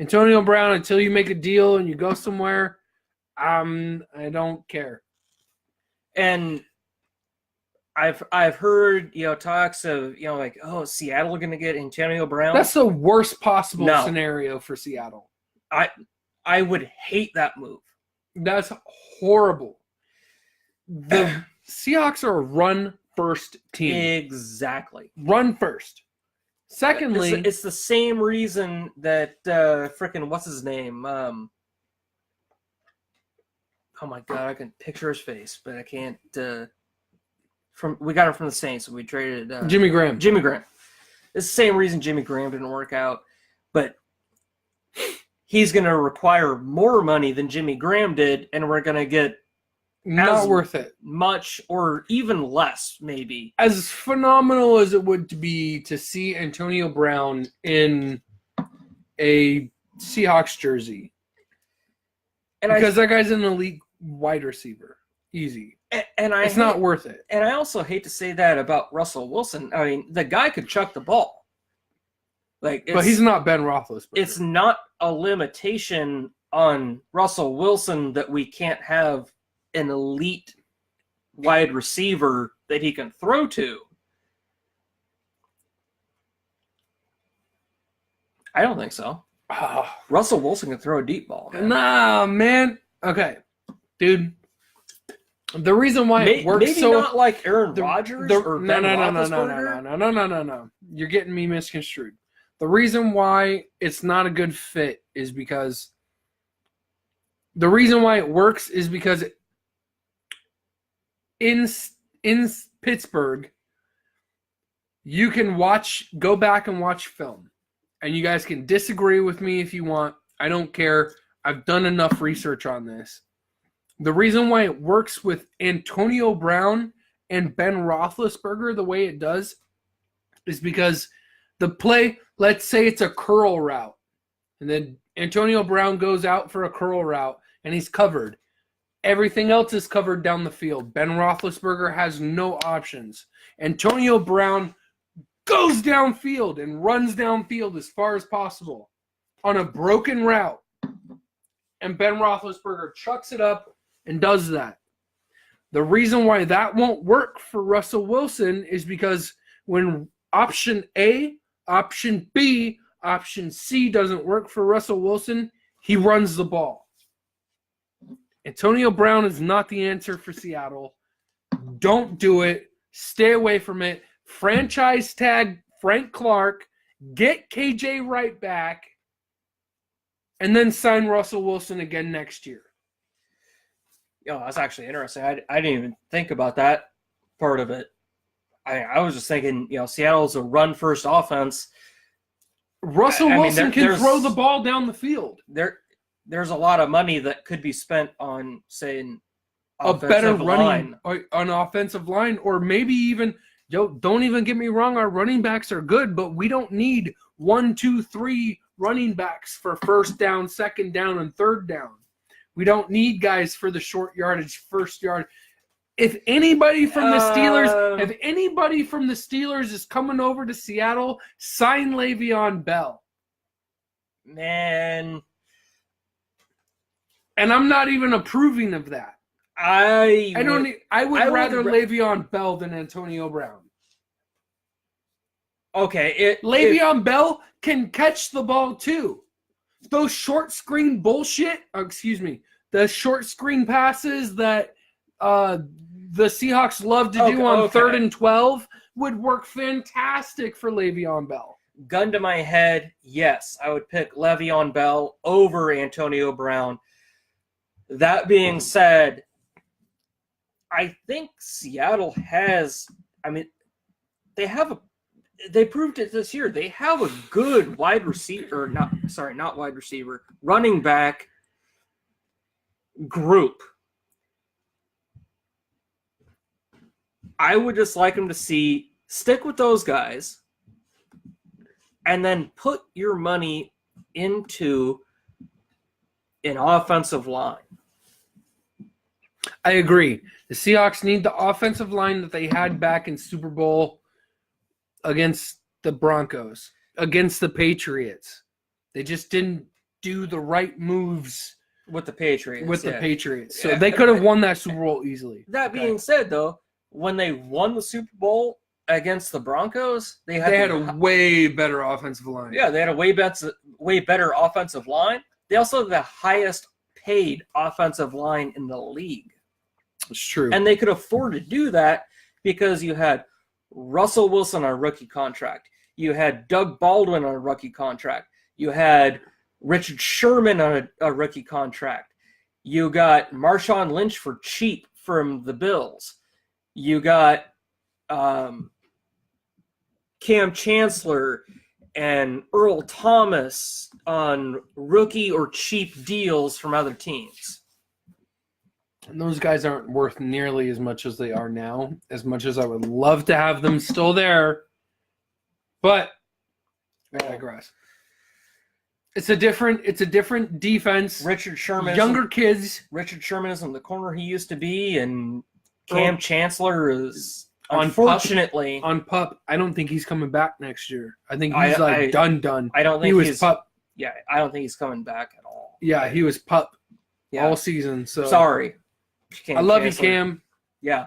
Antonio Brown, until you make a deal and you go somewhere, I don't care. And I've heard talks of like, oh, Seattle going to get Antonio Brown. That's the worst possible scenario for Seattle. I would hate that move. That's horrible. The Seahawks are a run first team. Exactly. Run first. Secondly, it's the same reason that frickin' what's his name? Oh my god, I can picture his face, but I can't. We got him from the Saints, so we traded Jimmy Graham. Jimmy Graham. It's the same reason Jimmy Graham didn't work out, but he's going to require more money than Jimmy Graham did, and we're going to get Not worth it. much or even less, maybe. As phenomenal as it would be to see Antonio Brown in a Seahawks jersey. And because that guy's an elite wide receiver. Easy. It's not worth it. And I also hate to say that about Russell Wilson. I mean, the guy could chuck the ball. But he's not Ben Roethlisberger. It's not a limitation on Russell Wilson that we can't have an elite wide receiver that he can throw to. I don't think so. Russell Wilson can throw a deep ball. Man. Nah, man. Okay, dude. The reason why it works maybe so not like Aaron Rodgers or Ben Roethlisberger. No. You're getting me misconstrued. The reason why it's not a good fit is because the reason why it works is because in Pittsburgh, you can go back and watch film, and you guys can disagree with me if you want. I don't care. I've done enough research on this. The reason why it works with Antonio Brown and Ben Roethlisberger the way it does is because the play, let's say it's a curl route, and then Antonio Brown goes out for a curl route, and he's covered. Everything else is covered down the field. Ben Roethlisberger has no options. Antonio Brown goes downfield and runs downfield as far as possible on a broken route. And Ben Roethlisberger chucks it up and does that. The reason why that won't work for Russell Wilson is because when option A, option B, option C doesn't work for Russell Wilson, he runs the ball. Antonio Brown is not the answer for Seattle. Don't do it. Stay away from it. Franchise tag Frank Clark. Get KJ Wright back. And then sign Russell Wilson again next year. That's actually interesting. I didn't even think about that part of it. I was just thinking, Seattle's a run-first offense. Russell Wilson can throw the ball down the field. There's a lot of money that could be spent on, say, a better running on offensive line, or maybe even, don't even get me wrong, our running backs are good, but we don't need 1, 2, 3 running backs for first down, second down, and third down. We don't need guys for the short yardage, first yard. If anybody from the Steelers is coming over to Seattle, sign Le'Veon Bell. Man. And I'm not even approving of that. I would rather Le'Veon Bell than Antonio Brown. Okay. Le'Veon Bell can catch the ball too. Those short screen bullshit, the short screen passes that the Seahawks love to do on 3rd and 12 would work fantastic for Le'Veon Bell. Gun to my head, yes, I would pick Le'Veon Bell over Antonio Brown. That being said, I think Seattle has, they proved it this year. They have a good running back group. I would just like them to stick with those guys and then put your money into an offensive line. I agree. The Seahawks need the offensive line that they had back in Super Bowl against the Broncos, against the Patriots. They just didn't do the right moves with the Patriots. So they could have won that Super Bowl easily. That being said, though, when they won the Super Bowl against the Broncos, they had a way better offensive line. Yeah, they had a way better offensive line. They also had the highest paid offensive line in the league. It's true. And they could afford to do that because you had Russell Wilson on a rookie contract. You had Doug Baldwin on a rookie contract. You had Richard Sherman on a rookie contract. You got Marshawn Lynch for cheap from the Bills. You got Cam Chancellor and Earl Thomas on rookie or cheap deals from other teams. And those guys aren't worth nearly as much as they are now, as much as I would love to have them still there. But I digress. It's a different defense. Richard Sherman, Younger kids. Richard Sherman isn't the corner he used to be, and Cam Chancellor is On unfortunately On Pup, I don't think he's coming back next year. I think he's done. I don't think he was Pup. Yeah, I don't think he's coming back at all. Yeah, he was Pup Yeah. all season. So Sorry. I love Chancellor. you, Cam. Yeah.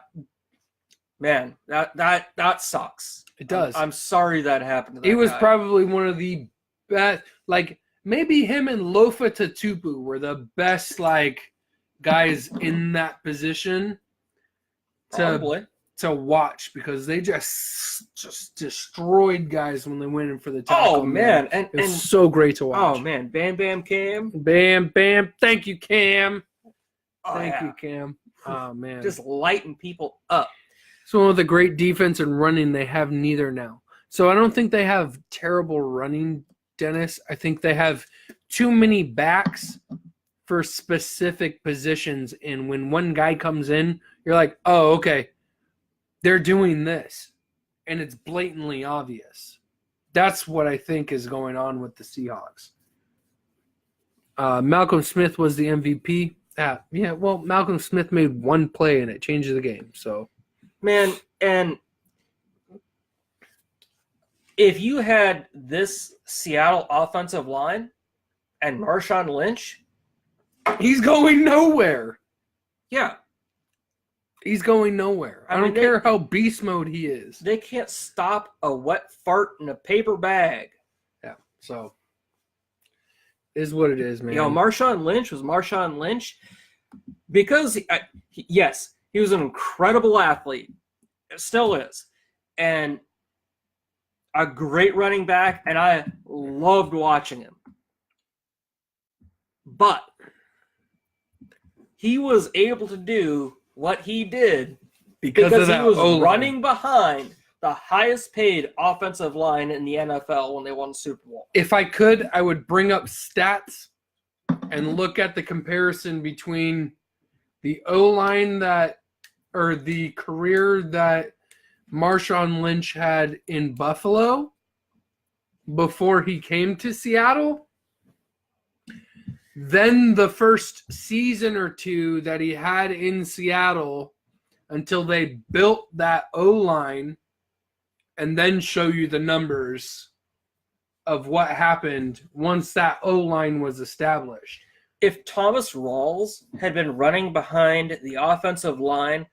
Man, that sucks. It does. I'm sorry that happened to that He was guy. probably one of the best. Like maybe him and Lofa Tatupu were the best guys in that position Probably. to watch because they just destroyed guys when they went in for the tackle. Oh man, and it was so great to watch. oh man, Bam Bam Cam. Bam, bam. Thank you, Cam. Oh, Thank yeah. you, Cam. Oh man, Just lighting people up. it's one of the great defense and running. They have neither now, so I don't think they have terrible running, Dennis. I think they have too many backs for specific positions, and when one guy comes in, you're like, oh, okay, they're doing this, and it's blatantly obvious. That's what I think is going on with the Seahawks. Malcolm Smith was the MVP. Yeah, well, Malcolm Smith made one play, and it changed the game. So, Man, and if you had this Seattle offensive line and Marshawn Lynch, he's going nowhere. yeah, He's going nowhere. I mean, don't care how beast mode he is. they can't stop a wet fart in a paper bag. Yeah, so is what it is, man. You know, Marshawn Lynch was Marshawn Lynch because, yes, he was an incredible athlete. It still is. And a great running back, and I loved watching him. But he was able to do what he did because of he that was O-line. running behind the highest paid offensive line in the NFL when they won the Super Bowl. If I could, I would bring up stats and look at the comparison between the O-line or the career that Marshawn Lynch had in Buffalo before he came to Seattle, then the first season or two that he had in Seattle until they built that O-line, and then show you the numbers of what happened once that O-line was established. If Thomas Rawls had been running behind the offensive line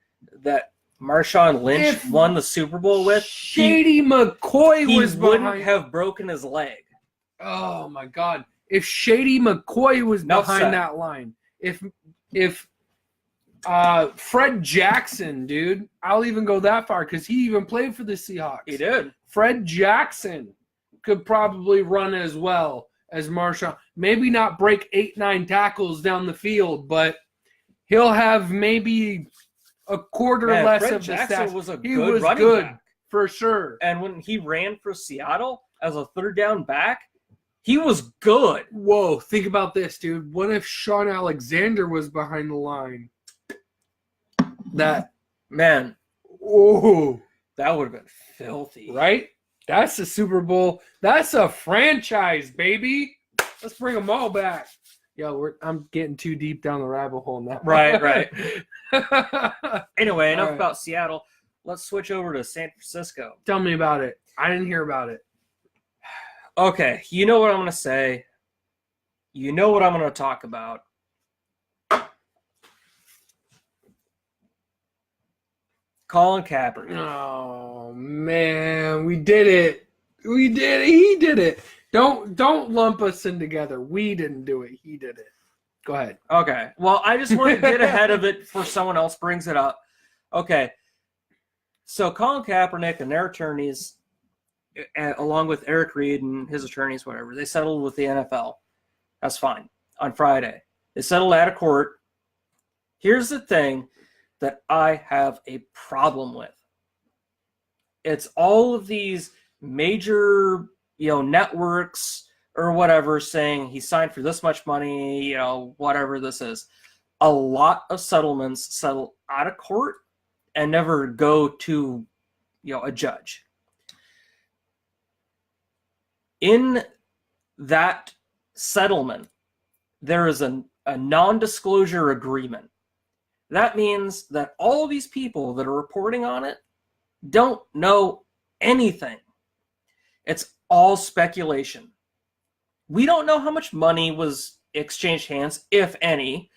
that Marshawn Lynch If won the Super Bowl with, Shady McCoy he was wouldn't behind. have broken his leg. Oh my God! If Shady McCoy was Enough behind said. that line, if Fred Jackson, dude, I'll even go that far because he even played for the Seahawks. He did. Fred Jackson could probably run as well as Marshawn. Maybe not break 8-9 tackles down the field, but he'll have maybe a quarter Man, less Fred of the Jackson stats. was a He good was running good back. for sure. And when he ran for Seattle as a third down back, he was good. Whoa, think about this, dude. What if Sean Alexander was behind the line? Man, Oh, that would have been filthy. right? That's a Super Bowl. That's a franchise, baby. Let's bring them all back. Yo, I'm getting too deep down the rabbit hole now. Right. Anyway, enough All right. about Seattle. Let's switch over to San Francisco. Tell me about it. I didn't hear about it. Okay, you know what I'm going to say. You know what I'm going to talk about. Colin Kaepernick. Oh man, we did it. We did it. He did it. Don't lump us in together. We didn't do it. He did it. Go ahead. Okay, well, I just want to get ahead of it before someone else brings it up. Okay, so Colin Kaepernick and their attorneys, along with Eric Reed and his attorneys, whatever, they settled with the NFL. That's fine. On Friday, they settled out of court. Here's the thing that I have a problem with. It's all of these major, networks or whatever saying he signed for this much money, whatever this is. A lot of settlements settle out of court and never go to, a judge. In that settlement, there is a non-disclosure agreement. That means that all these people that are reporting on it don't know anything. It's all speculation. We don't know how much money was exchanged hands, if any.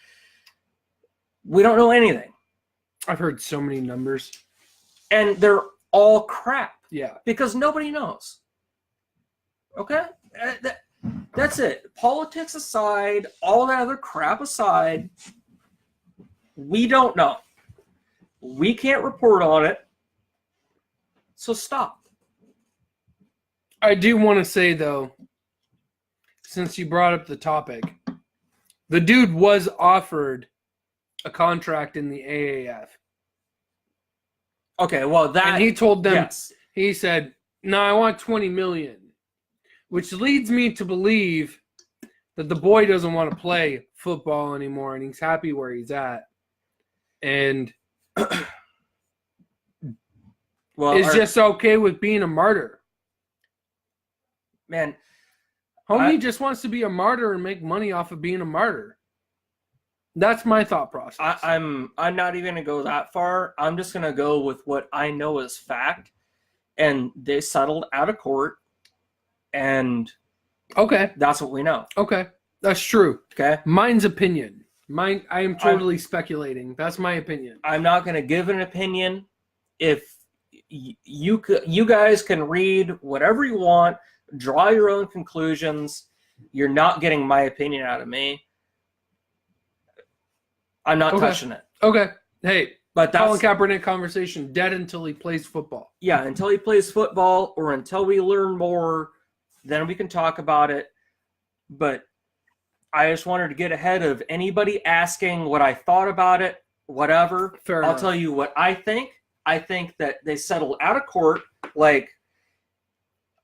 We don't know anything. I've heard so many numbers. And they're all crap. Yeah. Because nobody knows. Okay? That's it. Politics aside, all that other crap aside, we don't know. We can't report on it. So stop. I do want to say, though, since you brought up the topic, the dude was offered a contract in the AAF. Okay, well, and he told them, yes. He said, no, I want $20 million, which leads me to believe that the boy doesn't want to play football anymore, and he's happy where he's at. And is just okay with being a martyr. Man, homie just wants to be a martyr and make money off of being a martyr. That's my thought process. I'm not even gonna go that far. I'm just gonna go with what I know is fact, and they settled out of court, and okay, that's what we know. Okay, that's true. Okay, mine's opinion. I am totally speculating. That's my opinion. I'm not gonna give an opinion. If you guys can read whatever you want, draw your own conclusions. You're not getting my opinion out of me. I'm not touching it. Okay. Hey, but that's Colin Kaepernick conversation dead until he plays football. Yeah, until he plays football or until we learn more, then we can talk about it. But I just wanted to get ahead of anybody asking what I thought about it, whatever. Fair I'll enough. tell you what I think. I think that they settled out of court. Like,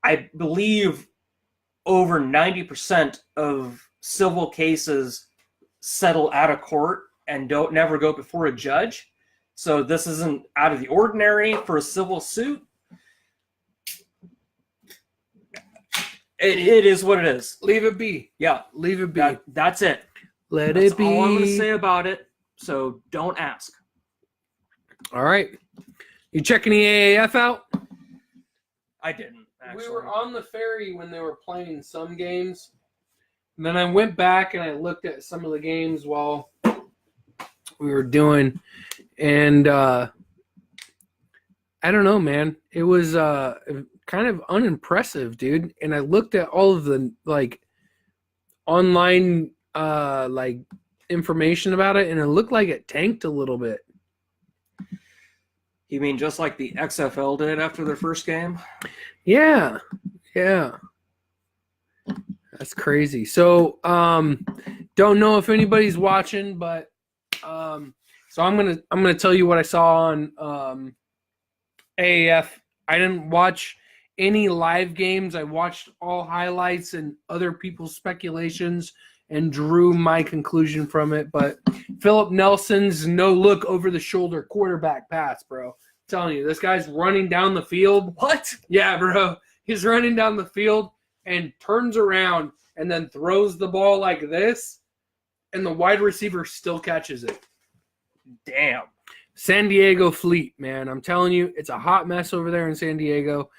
I believe over 90% of civil cases settle out of court and don't never go before a judge. So this isn't out of the ordinary for a civil suit. It is what it is. Leave it be. Yeah. Leave it be. That's it. Let That's it be. all I'm going to say about it. So don't ask. All right. You checking the AAF out? I didn't, actually. We were on the ferry when they were playing some games. And then I went back and I looked at some of the games while we were doing. And I don't know, man. It was kind of unimpressive, dude. And I looked at all of the online information about it, and it looked like it tanked a little bit. You mean just like the XFL did after their first game? Yeah. That's crazy. So, don't know if anybody's watching, but so I'm gonna tell you what I saw on AAF. I didn't watch any live games. I watched all highlights and other people's speculations and drew my conclusion from it. But Philip Nelson's no-look over-the-shoulder quarterback pass, bro. I'm telling you, this guy's running down the field. What? Yeah, bro. He's running down the field and turns around and then throws the ball like this, and the wide receiver still catches it. Damn. San Diego Fleet, man. I'm telling you, it's a hot mess over there in San Diego.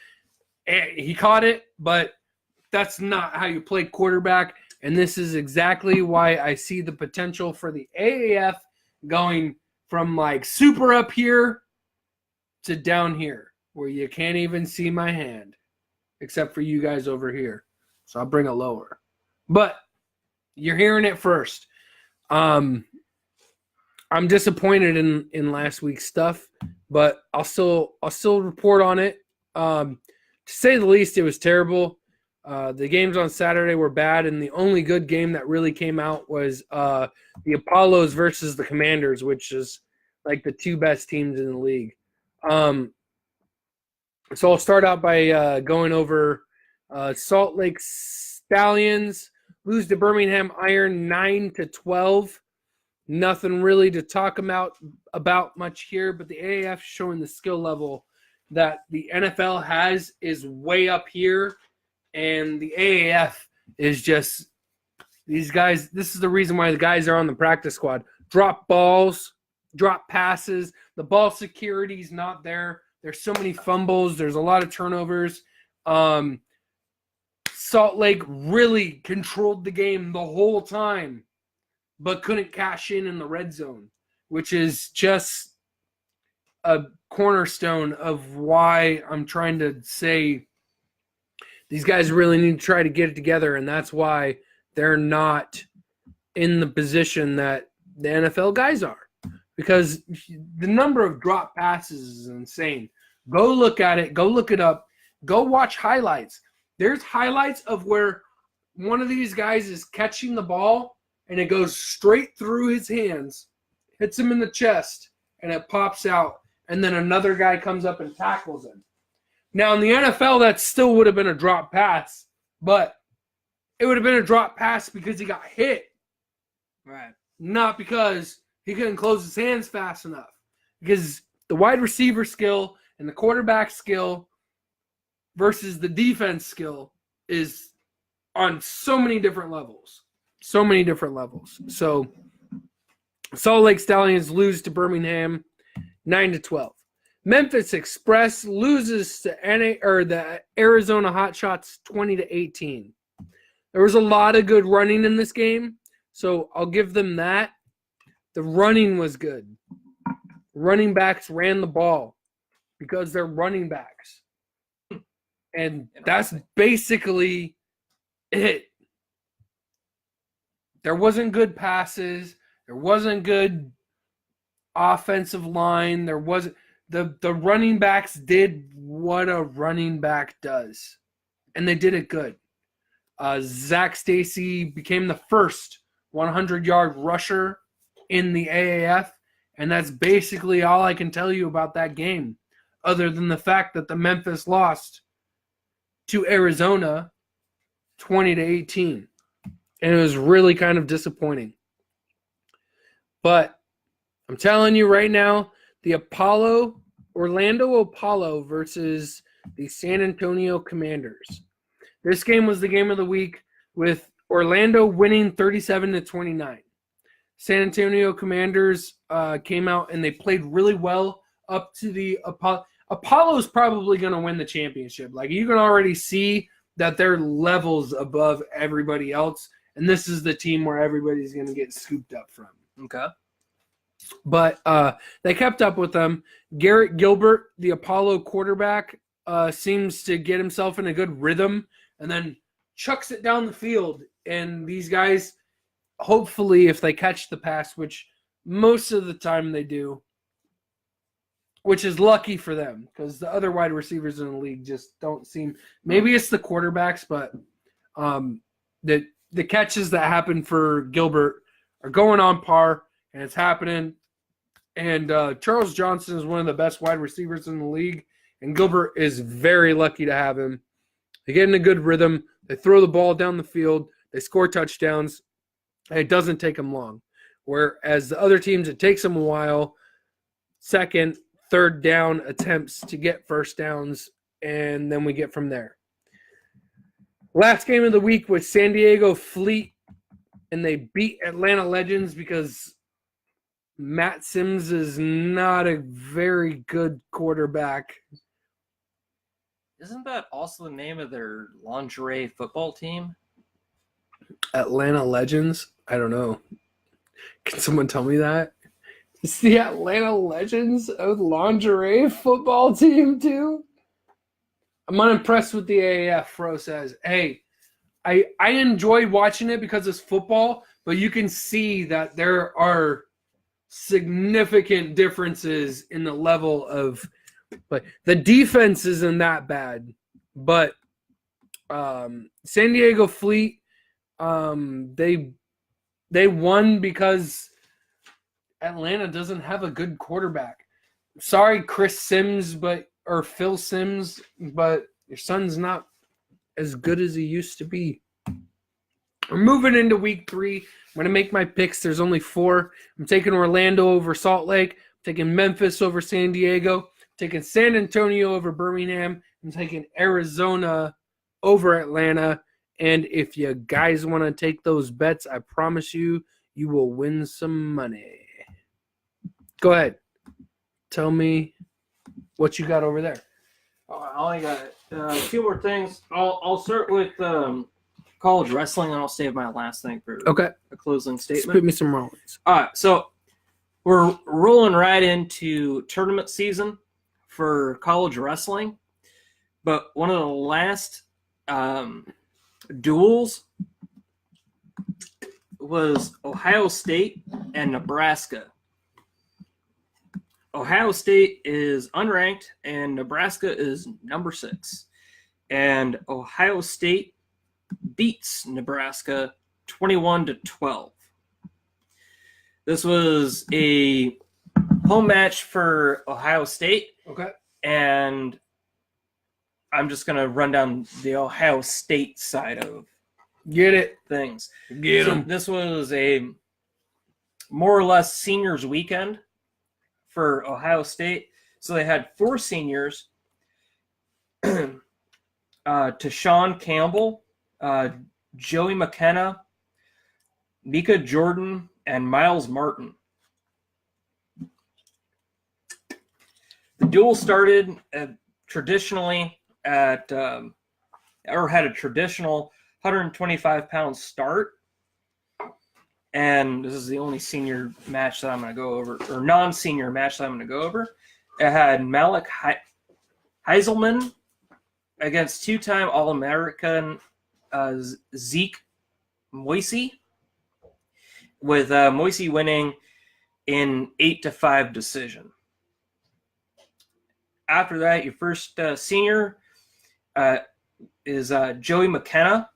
He caught it, but that's not how you play quarterback. And this is exactly why I see the potential for the AAF going from super up here to down here, where you can't even see my hand, except for you guys over here. So I'll bring it lower. But you're hearing it first. I'm disappointed in last week's stuff, but I'll still report on it. To say the least, it was terrible. The games on Saturday were bad, and the only good game that really came out was the Apollos versus the Commanders, which is the two best teams in the league. So I'll start out by going over Salt Lake Stallions lose to Birmingham Iron 9-12. Nothing really to talk about much here, but the AAF showing the skill level that the NFL has is way up here, and the AAF is just these guys. This is the reason why the guys are on the practice squad. Drop balls, drop passes. The ball security is not there. There's so many fumbles. There's a lot of turnovers. Salt Lake really controlled the game the whole time, but couldn't cash in the red zone, which is just a cornerstone of why I'm trying to say these guys really need to try to get it together, and that's why they're not in the position that the NFL guys are, because the number of drop passes is insane. Go look at it. Go look it up. Go watch highlights. There's highlights of where one of these guys is catching the ball and it goes straight through his hands, hits him in the chest, and it pops out. And then another guy comes up and tackles him. Now, in the NFL, that still would have been a drop pass, but it would have been a drop pass because he got hit. Right. Not because he couldn't close his hands fast enough. Because the wide receiver skill and the quarterback skill versus the defense skill is on so many different levels. So many different levels. So Salt Lake Stallions lose to Birmingham 9-12. Memphis Express loses to the Arizona Hotshots 20-18. There was a lot of good running in this game, so I'll give them that. The running was good. Running backs ran the ball because they're running backs. And that's basically it. There wasn't good passes. There wasn't good offensive line. There wasn't the running backs did what a running back does, and they did it good. Zach Stacy became the first 100-yard rusher in the AAF, and that's basically all I can tell you about that game, other than the fact that the Memphis lost to Arizona 20-18, and it was really kind of disappointing. But I'm telling you right now, the Orlando Apollo versus the San Antonio Commanders. This game was the game of the week, with Orlando winning 37-29. San Antonio Commanders came out and they played really well up to the Apollo. Apollo's probably going to win the championship. Like, you can already see that they're levels above everybody else, and this is the team where everybody's going to get scooped up from. Okay. But they kept up with them. Garrett Gilbert, the Apollo quarterback, seems to get himself in a good rhythm and then chucks it down the field. And these guys, hopefully, if they catch the pass, which most of the time they do, which is lucky for them because the other wide receivers in the league just don't seem – maybe it's the quarterbacks, but the catches that happen for Gilbert are going on par, and it's happening. And Charles Johnson is one of the best wide receivers in the league, and Gilbert is very lucky to have him. They get in a good rhythm. They throw the ball down the field. They score touchdowns. And it doesn't take them long. Whereas the other teams, it takes them a while. Second, third down attempts to get first downs, and then we get from there. Last game of the week was San Diego Fleet, and they beat Atlanta Legends because Matt Sims is not a very good quarterback. Isn't that also the name of their lingerie football team? Atlanta Legends? I don't know. Can someone tell me that? Is the Atlanta Legends a lingerie football team too? I'm unimpressed with the AAF. Fro says, hey, I enjoy watching it because it's football, but you can see that there are significant differences in the level of, but the defense isn't that bad. But San Diego Fleet, they won because Atlanta doesn't have a good quarterback. Sorry, Chris Sims, or Phil Sims, but your son's not as good as he used to be. We're moving into week 3. I'm going to make my picks. There's only 4. I'm taking Orlando over Salt Lake. I'm taking Memphis over San Diego. I'm taking San Antonio over Birmingham. I'm taking Arizona over Atlanta. And if you guys want to take those bets, I promise you, you will win some money. Go ahead. Tell me what you got over there. Oh, I only got a few more things. I'll start with college wrestling, and I'll save my last thing for Okay. a closing statement. Spit me some Rollins. All right, so we're rolling right into tournament season for college wrestling, but one of the last duels was Ohio State and Nebraska. Ohio State is unranked and Nebraska is number 6. And Ohio State beats Nebraska 21-12. This was a home match for Ohio State. Okay. And I'm just going to run down the Ohio State side of Get it. things. Get So him. this was a more or less seniors weekend for Ohio State. So they had 4 seniors. Tashawn Campbell, Joey McKenna, Mika Jordan, and Miles Martin. The duel started traditionally at, or had a traditional 125-pound start. And this is the only senior match that I'm going to go over, or non-senior match that I'm going to go over. It had Malik Heiselman against 2-time All-American Zeke Moisey, with Moisey winning in 8-5 decision. After that, your first senior is Joey McKenna.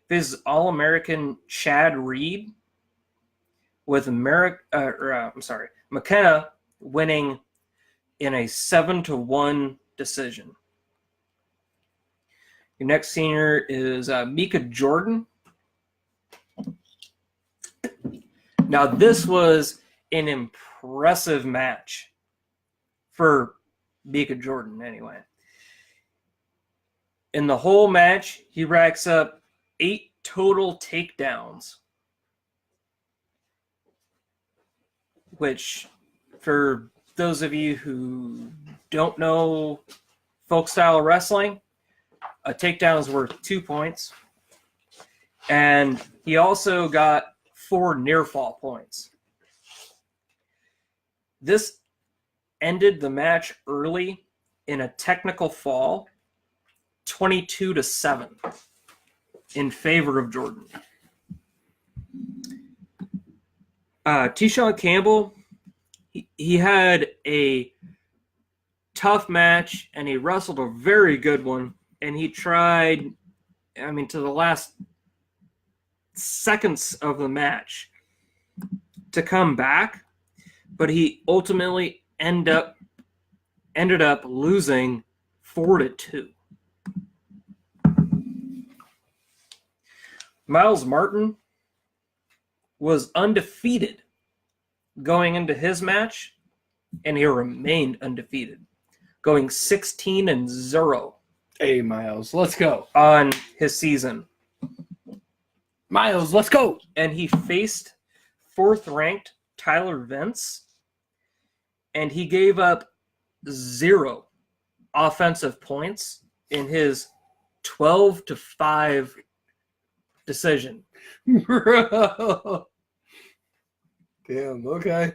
This is All-American Chad Reed, with McKenna winning in a 7-1 decision. Your next senior is Mika Jordan. Now, this was an impressive match for Mika Jordan, anyway. In the whole match, he racks up 8 total takedowns, which, for those of you who don't know folk style wrestling, a takedown is worth 2 points. And he also got 4 near fall points. This ended the match early in a technical fall, 22-7, in favor of Jordan. Tashawn Campbell, he had a tough match, and he wrestled a very good one. And he tried, to the last seconds of the match to come back, but he ultimately ended up losing 4-2. Miles Martin was undefeated going into his match, and he remained undefeated, going 16-0. Hey, Miles, let's go. On his season. Miles, let's go. And he faced 4th-ranked Tyler Vince, and he gave up 0 offensive points in his 12-5 decision. Bro. Damn, okay.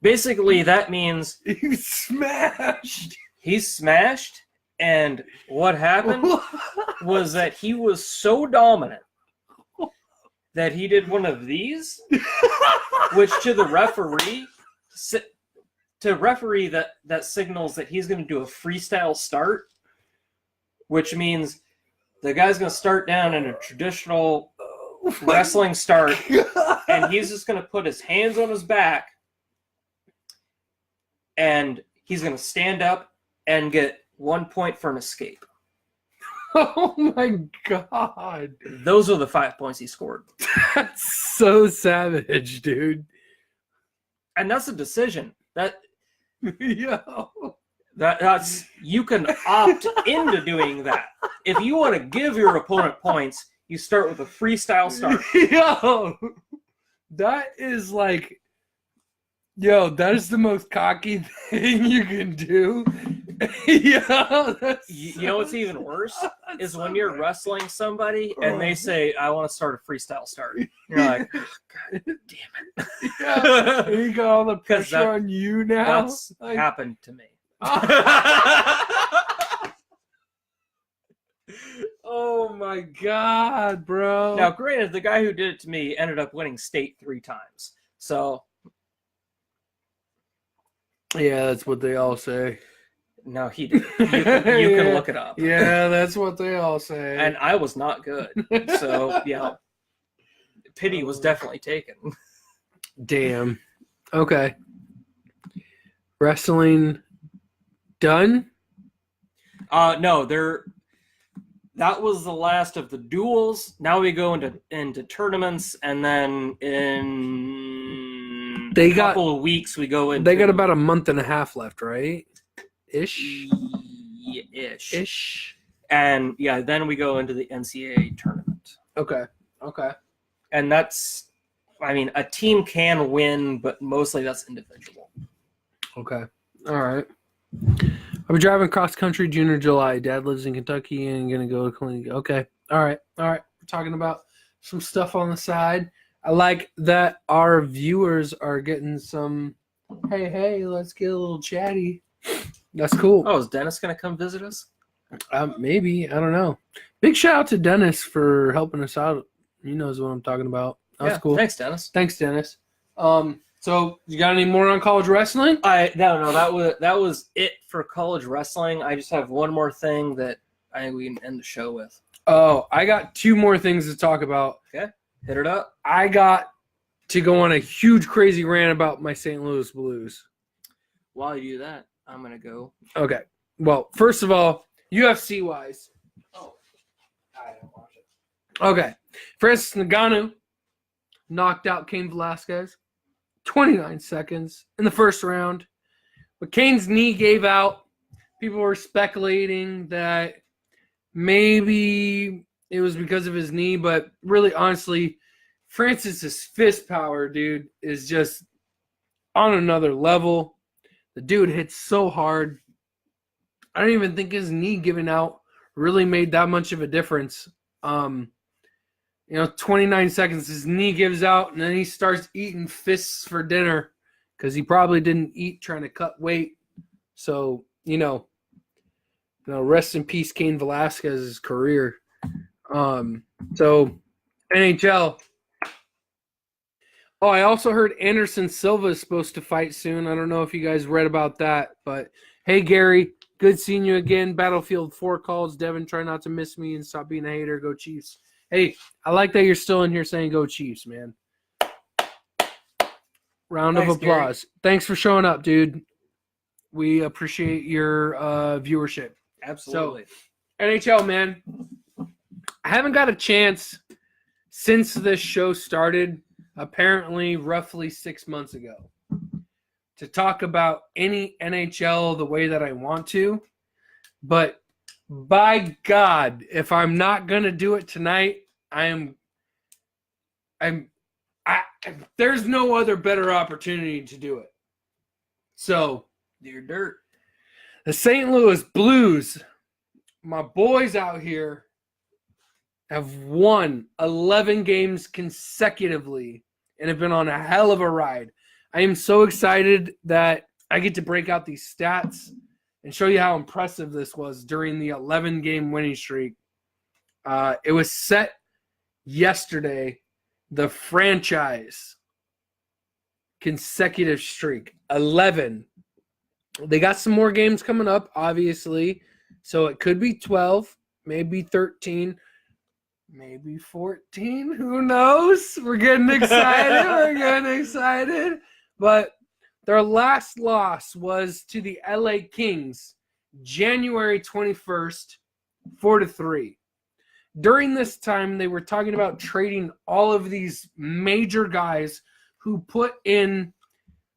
Basically, that means He smashed. he's smashed, and what happened was that he was so dominant that he did one of these, which to the referee, that signals that he's going to do a freestyle start, which means the guy's going to start down in a traditional wrestling start, and he's just going to put his hands on his back, and he's going to stand up and get 1 point for an escape. Oh my god. Those are the 5 points he scored. That's so savage, dude. And that's a decision. Yo. That's you can opt into doing that. If you want to give your opponent points, you start with a freestyle start. Yo. That is like, yo, that is the most cocky thing you can do. Yo, that's You know what's even worse is when you're wrestling somebody and they say, "I want to start a freestyle start." You're like, oh, "God damn yeah. it!" You got all the 'Cause pressure on you now. That's Like, happened to me. oh my god, bro. Now, granted, the guy who did it to me ended up winning state 3 times. So, yeah, that's what they all say. no, he did. You can Yeah. look it up. Yeah, that's what they all say. And I was not good. So, yeah. Pity was definitely taken. Damn. Okay. Wrestling done? No, that was the last of the duels. Now we go into tournaments, and then in They a got- couple of weeks we go into They got about a month and a half left, right? Ish. ish. And yeah, then we go into the NCAA tournament. Okay. Okay. And that's, I mean, a team can win, but mostly that's individual. Okay. All right. I'll be driving cross country June or July. Dad lives in Kentucky and gonna go to clinic. Okay. All right. All right. We're talking about some stuff on the side. I like that our viewers are getting some. Hey, let's get a little chatty. That's cool. Oh, is Dennis going to come visit us? Maybe. I don't know. Big shout out to Dennis for helping us out. He knows what I'm talking about. That's cool. Thanks, Dennis. Thanks, Dennis. So you got any more on college wrestling? No, that was it for college wrestling. I just have one more thing that I think we can end the show with. Oh, I got 2 more things to talk about. Okay, hit it up. I got to go on a huge, crazy rant about my St. Louis Blues. While you do that, I'm gonna go. Okay. Well, first of all, UFC wise. Oh, I didn't watch it. Okay. Francis Ngannou knocked out Cain Velasquez 29 seconds in the first round. But Cain's knee gave out. People were speculating that maybe it was because of his knee, but really, honestly, Francis's fist power, dude, is just on another level. The dude hits so hard. I don't even think his knee giving out really made that much of a difference. 29 seconds, his knee gives out, and then he starts eating fists for dinner because he probably didn't eat trying to cut weight. So, rest in peace, Cain Velasquez's career. So, NHL. Oh, I also heard Anderson Silva is supposed to fight soon. I don't know if you guys read about that, but hey, Gary, good seeing you again. Battlefield 4 calls. Devin, try not to miss me and stop being a hater. Go Chiefs. Hey, I like that you're still in here saying go Chiefs, man. Round of applause. Gary. Thanks for showing up, dude. We appreciate your viewership. Absolutely. So, NHL, man. I haven't got a chance since this show started, apparently roughly 6 months ago, to talk about any NHL the way that I want to. But by God, if I'm not going to do it tonight, there's no other better opportunity to do it. So, Dear Dirt. The St. Louis Blues, my boys out here, have won 11 games consecutively and have been on a hell of a ride. I am so excited that I get to break out these stats and show you how impressive this was during the 11-game winning streak. It was set yesterday, the franchise consecutive streak, 11. They got some more games coming up, obviously, so it could be 12, maybe 13, maybe 14. Who knows? We're getting excited. But their last loss was to the LA Kings, January 21st, 4-3. During this time, they were talking about trading all of these major guys who put in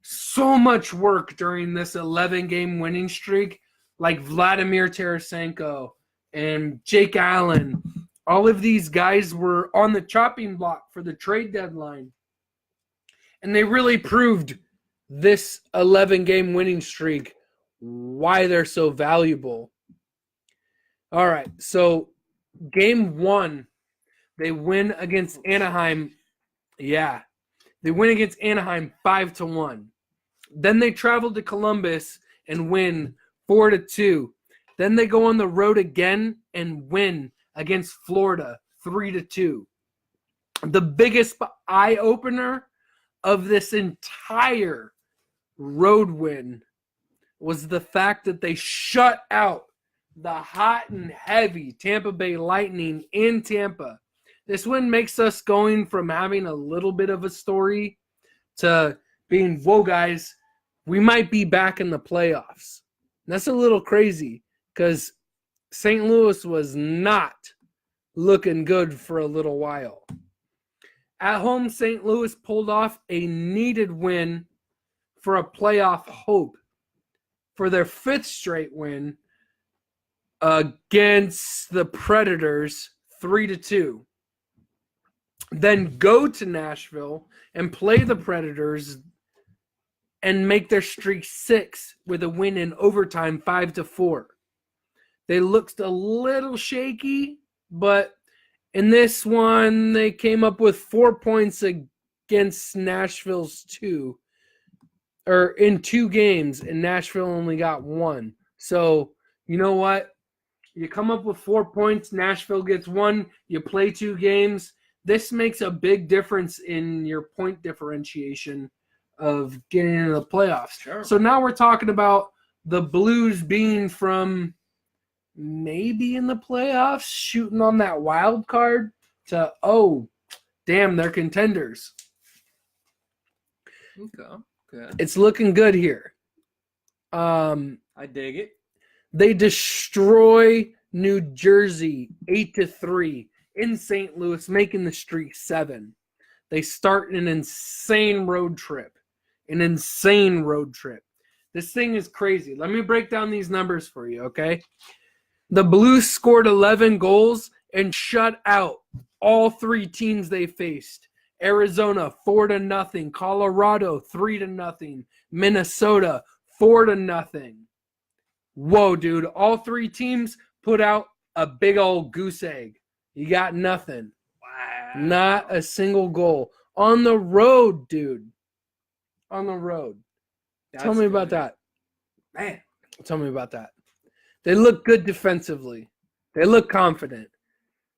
so much work during this 11-game winning streak, like Vladimir Tarasenko and Jake Allen. All of these guys were on the chopping block for the trade deadline. And they really proved this 11-game winning streak why they're so valuable. All right, so game 1, they win against Anaheim. Yeah, they win against Anaheim 5-1. Then they travel to Columbus and win 4-2. Then they go on the road again and win against Florida 3-2. The biggest eye-opener of this entire road win was the fact that they shut out the hot and heavy Tampa Bay Lightning in Tampa. This win makes us going from having a little bit of a story to being, whoa, guys, we might be back in the playoffs. And that's a little crazy because St. Louis was not looking good for a little while. At home, St. Louis pulled off a needed win for a playoff hope for their 5th straight win against the Predators 3-2. Then go to Nashville and play the Predators and make their streak 6 with a win in overtime 5-4. They looked a little shaky, but in this one, they came up with 4 points against Nashville's 2. Or in 2 games, and Nashville only got 1. So, you know what? You come up with 4 points, Nashville gets 1, you play 2 games. This makes a big difference in your point differentiation of getting into the playoffs. Sure. So now we're talking about the Blues being from maybe in the playoffs, shooting on that wild card, to, oh, damn, they're contenders. Okay. It's looking good here. I dig it. They destroy New Jersey 8-3 in St. Louis, making the streak 7. They start an insane road trip. This thing is crazy. Let me break down these numbers for you, okay? The Blues scored 11 goals and shut out all 3 teams they faced. Arizona 4-0, Colorado 3-0, Minnesota 4-0. Whoa, dude! All 3 teams put out a big old goose egg. You got nothing. Wow. Not a single goal on the road, dude. On the road. Tell me about that. Man. Tell me about that. They look good defensively. They look confident.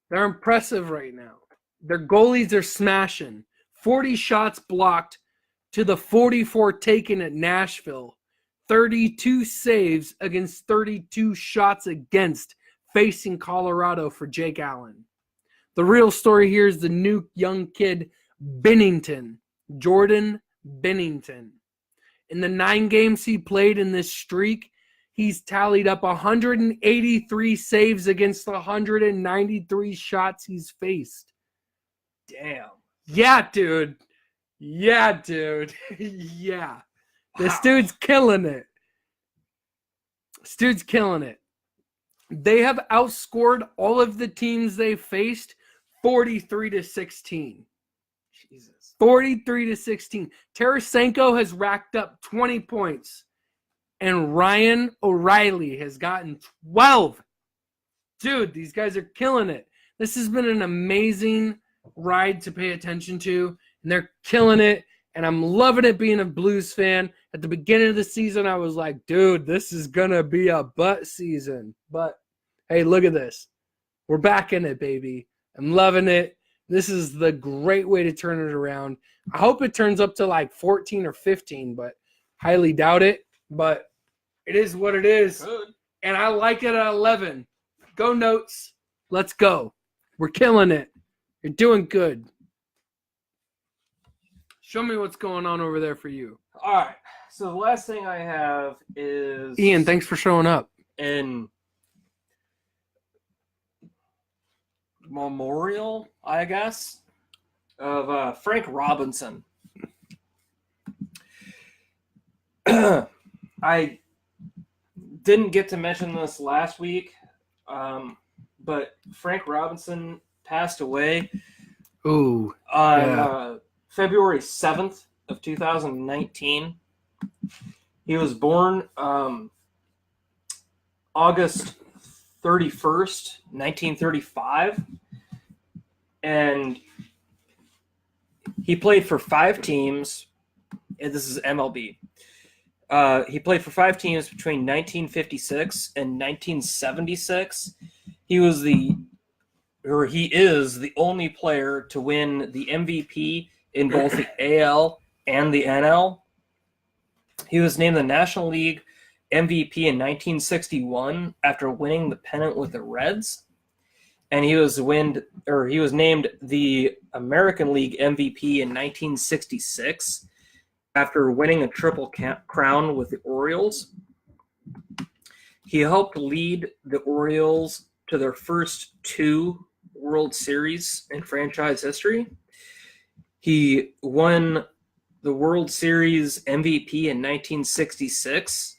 They're impressive right now. Their goalies are smashing. 40 shots blocked to the 44 taken at Nashville. 32 saves against 32 shots against facing Colorado for Jake Allen. The real story here is the new young kid, Binnington. Jordan Binnington. In the 9 games he played in this streak, he's tallied up 183 saves against the 193 shots he's faced. Damn. Yeah, dude. Yeah. This dude's killing it. They have outscored all of the teams they faced 43-16. Jesus. 43-16. Tarasenko has racked up 20 points. And Ryan O'Reilly has gotten 12. Dude, these guys are killing it. This has been an amazing ride to pay attention to. And they're killing it. And I'm loving it being a Blues fan. At the beginning of the season, I was like, dude, this is going to be a butt season. But, hey, look at this. We're back in it, baby. I'm loving it. This is the great way to turn it around. I hope it turns up to like 14 or 15, but highly doubt it. But it is what it is. Good. And I like it at 11. Go Notes. Let's go. We're killing it. You're doing good. Show me what's going on over there for you. All right. So the last thing I have is Ian, thanks for showing up. And memorial, I guess, of Frank Robinson. I didn't get to mention this last week, but Frank Robinson passed away Ooh. on February 7th of 2019. He was born August 31st, 1935, and he played for 5 teams, and this is MLB. He played for 5 teams between 1956 and 1976. He is the only player to win the MVP in both the AL and the NL. He was named the National League MVP in 1961 after winning the pennant with the Reds, and he was named the American League MVP in 1966 after winning a triple crown with the Orioles. He helped lead the Orioles to their first 2 World Series in franchise history. He won the World Series MVP in 1966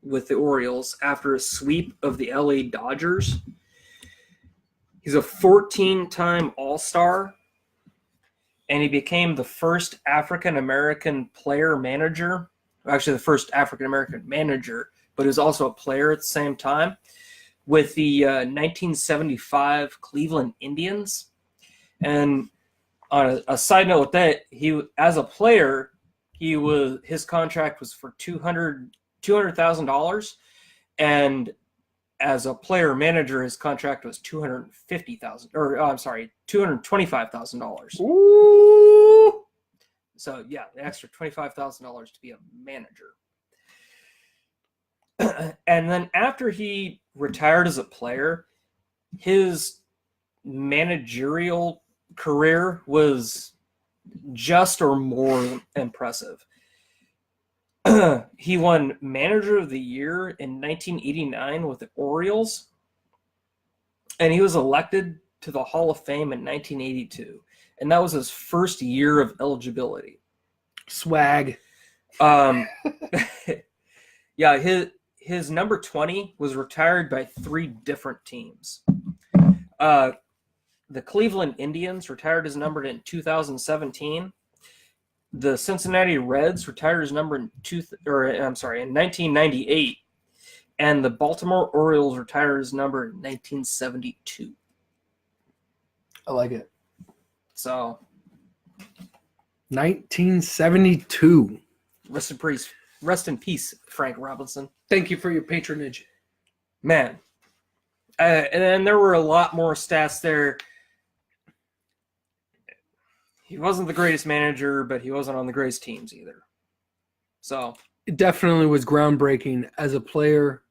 with the Orioles after a sweep of the LA Dodgers. He's a 14-time All-Star, and he became the first African-American player-manager, actually the first African-American manager, but he was also a player at the same time, with the 1975 Cleveland Indians. And on a side note with that, he, as a player, his contract was for $200,000, and as a player manager, his contract was $225,000. Ooh. So yeah, an extra $25,000 to be a manager. And then after he retired as a player, his managerial career was just or more impressive. He won Manager of the Year in 1989 with the Orioles, and he was elected to the Hall of Fame in 1982, and that was his first year of eligibility. Swag. Yeah, his number 20 was retired by 3 different teams. The Cleveland Indians retired his number in 2017. The Cincinnati Reds retired his number in 1998, and the Baltimore Orioles retired his number in 1972. I like it. So, 1972. Rest in peace, Frank Robinson. Thank you for your patronage. Man. And then there were a lot more stats there. He wasn't the greatest manager, but he wasn't on the greatest teams either. So it definitely was groundbreaking as a player.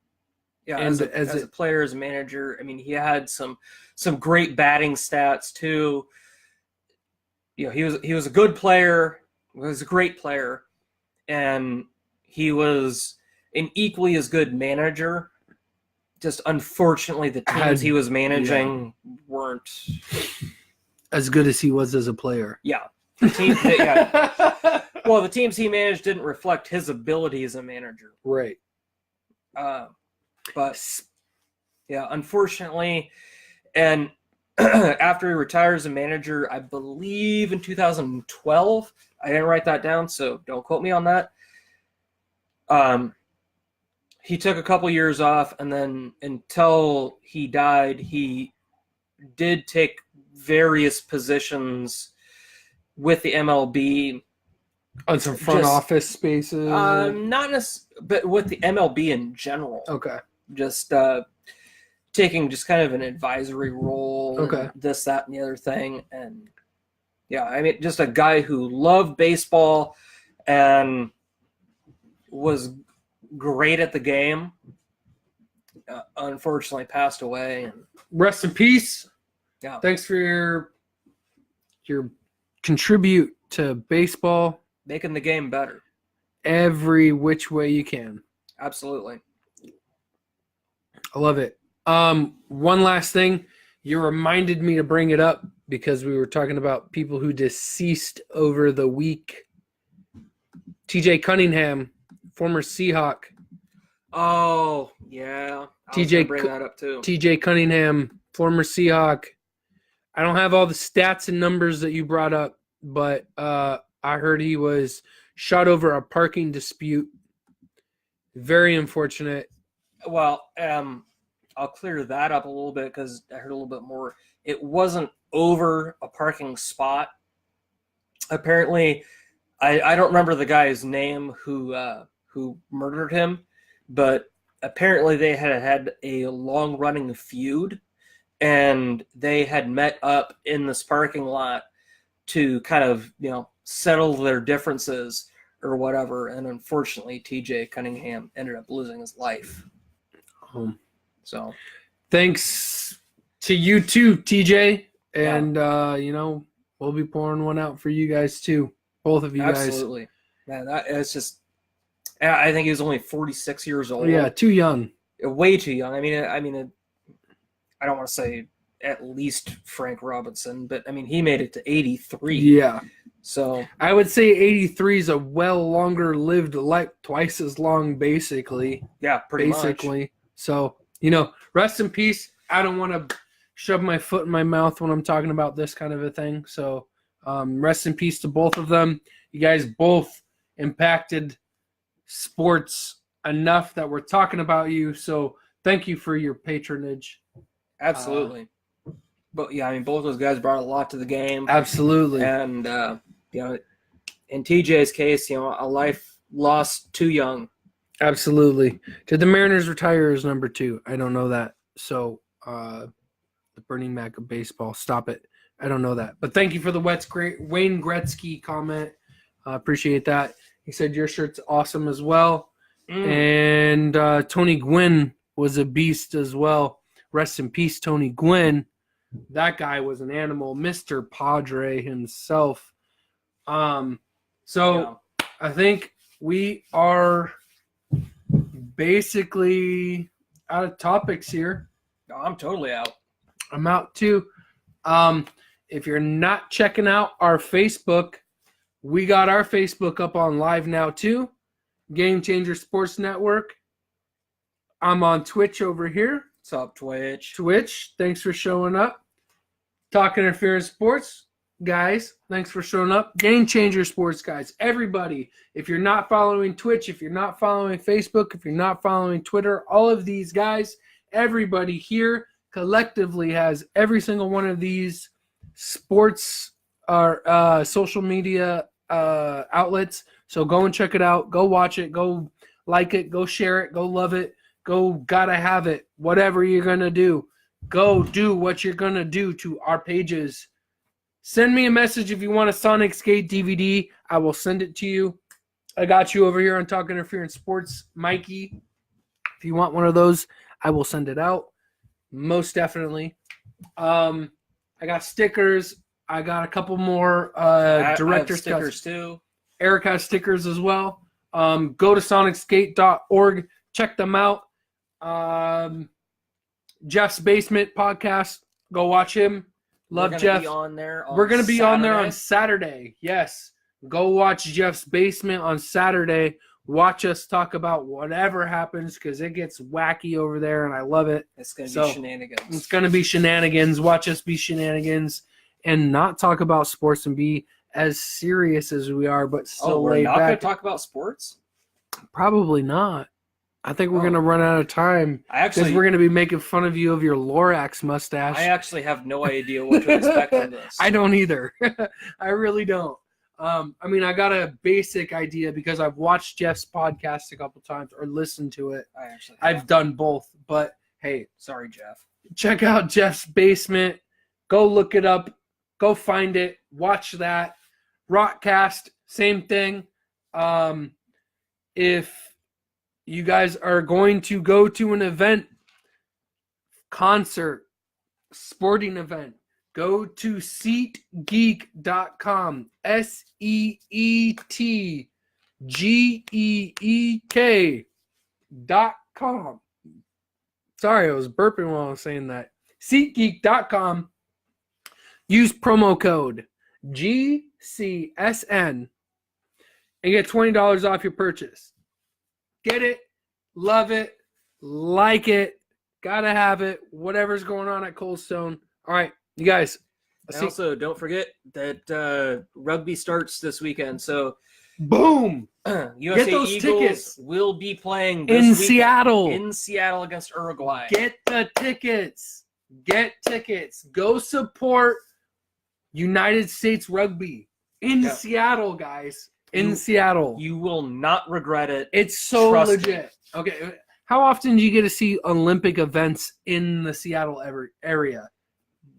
Yeah, and as a player, as a manager, I mean, he had some great batting stats too. You know, he was a good player. He was a great player, and he was an equally as good manager. Just unfortunately, the teams he was managing weren't as good as he was as a player. Yeah. Well, the teams he managed didn't reflect his ability as a manager. Right. But, yeah, unfortunately, and after he retires as a manager, I believe in 2012, I didn't write that down, so don't quote me on that. He took a couple years off, and then until he died, he did take various positions with the MLB on some front office spaces. Not necessarily, but with the MLB in general. Okay. Just taking just kind of an advisory role. Okay. This, that, and the other thing, and yeah, I mean, just a guy who loved baseball and was great at the game. Unfortunately, passed away. And rest in peace. Yeah. Thanks for your contribute to baseball. Making the game better. Every which way you can. Absolutely. I love it. One last thing. You reminded me to bring it up because we were talking about people who deceased over the week. TJ Cunningham, former Seahawk. Oh, yeah. I was TJ gonna bring that up too. TJ Cunningham, former Seahawk. I don't have all the stats and numbers that you brought up, but I heard he was shot over a parking dispute. Very unfortunate. Well, I'll clear that up a little bit because I heard a little bit more. It wasn't over a parking spot. Apparently, I don't remember the guy's name who murdered him, but apparently they had a long running feud, and they had met up in this parking lot to kind of settle their differences or whatever. And unfortunately, T.J. Cunningham ended up losing his life. So thanks to you too, TJ, and we'll be pouring one out for you guys too, both of you absolutely. Man, it's just. I think he was only 46 years old. Yeah, too young. Way too young. I mean, I don't want to say at least Frank Robinson, but I mean, he made it to 83. Yeah. So I would say 83 is a well longer lived life, twice as long, basically. Yeah, pretty much. So, rest in peace. I don't want to shove my foot in my mouth when I'm talking about this kind of a thing. So, rest in peace to both of them. You guys both impacted sports enough that we're talking about you. So, thank you for your patronage. Absolutely. But yeah, I mean, both those guys brought a lot to the game. Absolutely. And in TJ's case, a life lost too young. Absolutely. Did the Mariners retire as number 2? I don't know that. So, the Bernie Mac of baseball. Stop it. I don't know that. But thank you for the Wayne Gretzky comment. Appreciate that. He said your shirt's awesome as well. And Tony Gwynn was a beast as well. Rest in peace, Tony Gwynn. That guy was an animal. Mr. Padre himself. I think we are basically out of topics here. Oh, I'm totally out. I'm out too. If you're not checking out our Facebook, we got our Facebook up on live now too. Game Changer Sports Network. I'm on Twitch over here. What's up, Twitch? Twitch, thanks for showing up. Talk Interference Sports, guys, thanks for showing up. Game Changer Sports, guys, everybody. If you're not following Twitch, if you're not following Facebook, if you're not following Twitter, all of these guys, everybody here collectively has every single one of these sports or social media outlets. So go and check it out. Go watch it. Go like it. Go share it. Go love it. Go gotta have it. Whatever you're going to do. Go do what you're going to do to our pages. Send me a message if you want a Sonic Skate DVD. I will send it to you. I got you over here on Talk Interference Sports, Mikey. If you want one of those, I will send it out. Most definitely. I got stickers. I got a couple more director stickers too. Eric has stickers as well. Go to sonicskate.org. Check them out. Jeff's Basement podcast. Go watch him. Love Jeff. We're going to be on there on Saturday. Yes. Go watch Jeff's Basement on Saturday. Watch us talk about whatever happens because it gets wacky over there and I love it. It's going to be shenanigans. It's going to be shenanigans. Watch us be shenanigans and not talk about sports and be as serious as we are, but still we're laid not back. going to talk about sports? Probably not. I think we're going to run out of time because we're going to be making fun of you of your Lorax mustache. I actually have no idea what to expect from this. I don't either. I really don't. I got a basic idea because I've watched Jeff's podcast a couple times or listened to it. I've done both, but hey, sorry, Jeff. Check out Jeff's Basement. Go look it up. Go find it. Watch that. Rockcast, same thing. If you guys are going to go to an event, concert, sporting event, go to SeatGeek.com. SeatGeek.com. Sorry, I was burping while I was saying that. SeatGeek.com. Use promo code GCSN and get $20 off your purchase. Get it, love it, like it, gotta have it, whatever's going on at Cold Stone. All right, you guys. And also, don't forget that rugby starts this weekend. So, Boom! USA Get those Eagles tickets. will be playing In this weekend Seattle. in Seattle against Uruguay. Get the tickets. Get tickets. Go support United States Rugby in Yeah. Seattle, guys. In You- Seattle. You will not regret it. It's so Trust legit. Okay. How often do you get to see Olympic events in the Seattle area?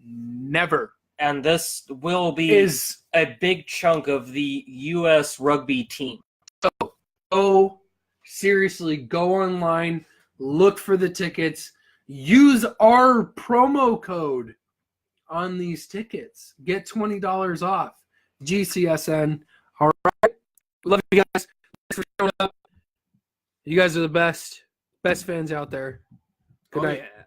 Never. And this will be Is a big chunk of the U.S. rugby team. oh, seriously, go online, look for the tickets, use our promo code on these tickets. Get $20 off. GCSN. All right. Love you guys. Thanks for showing up. You guys are the best fans out there. Good Oh, night. yeah.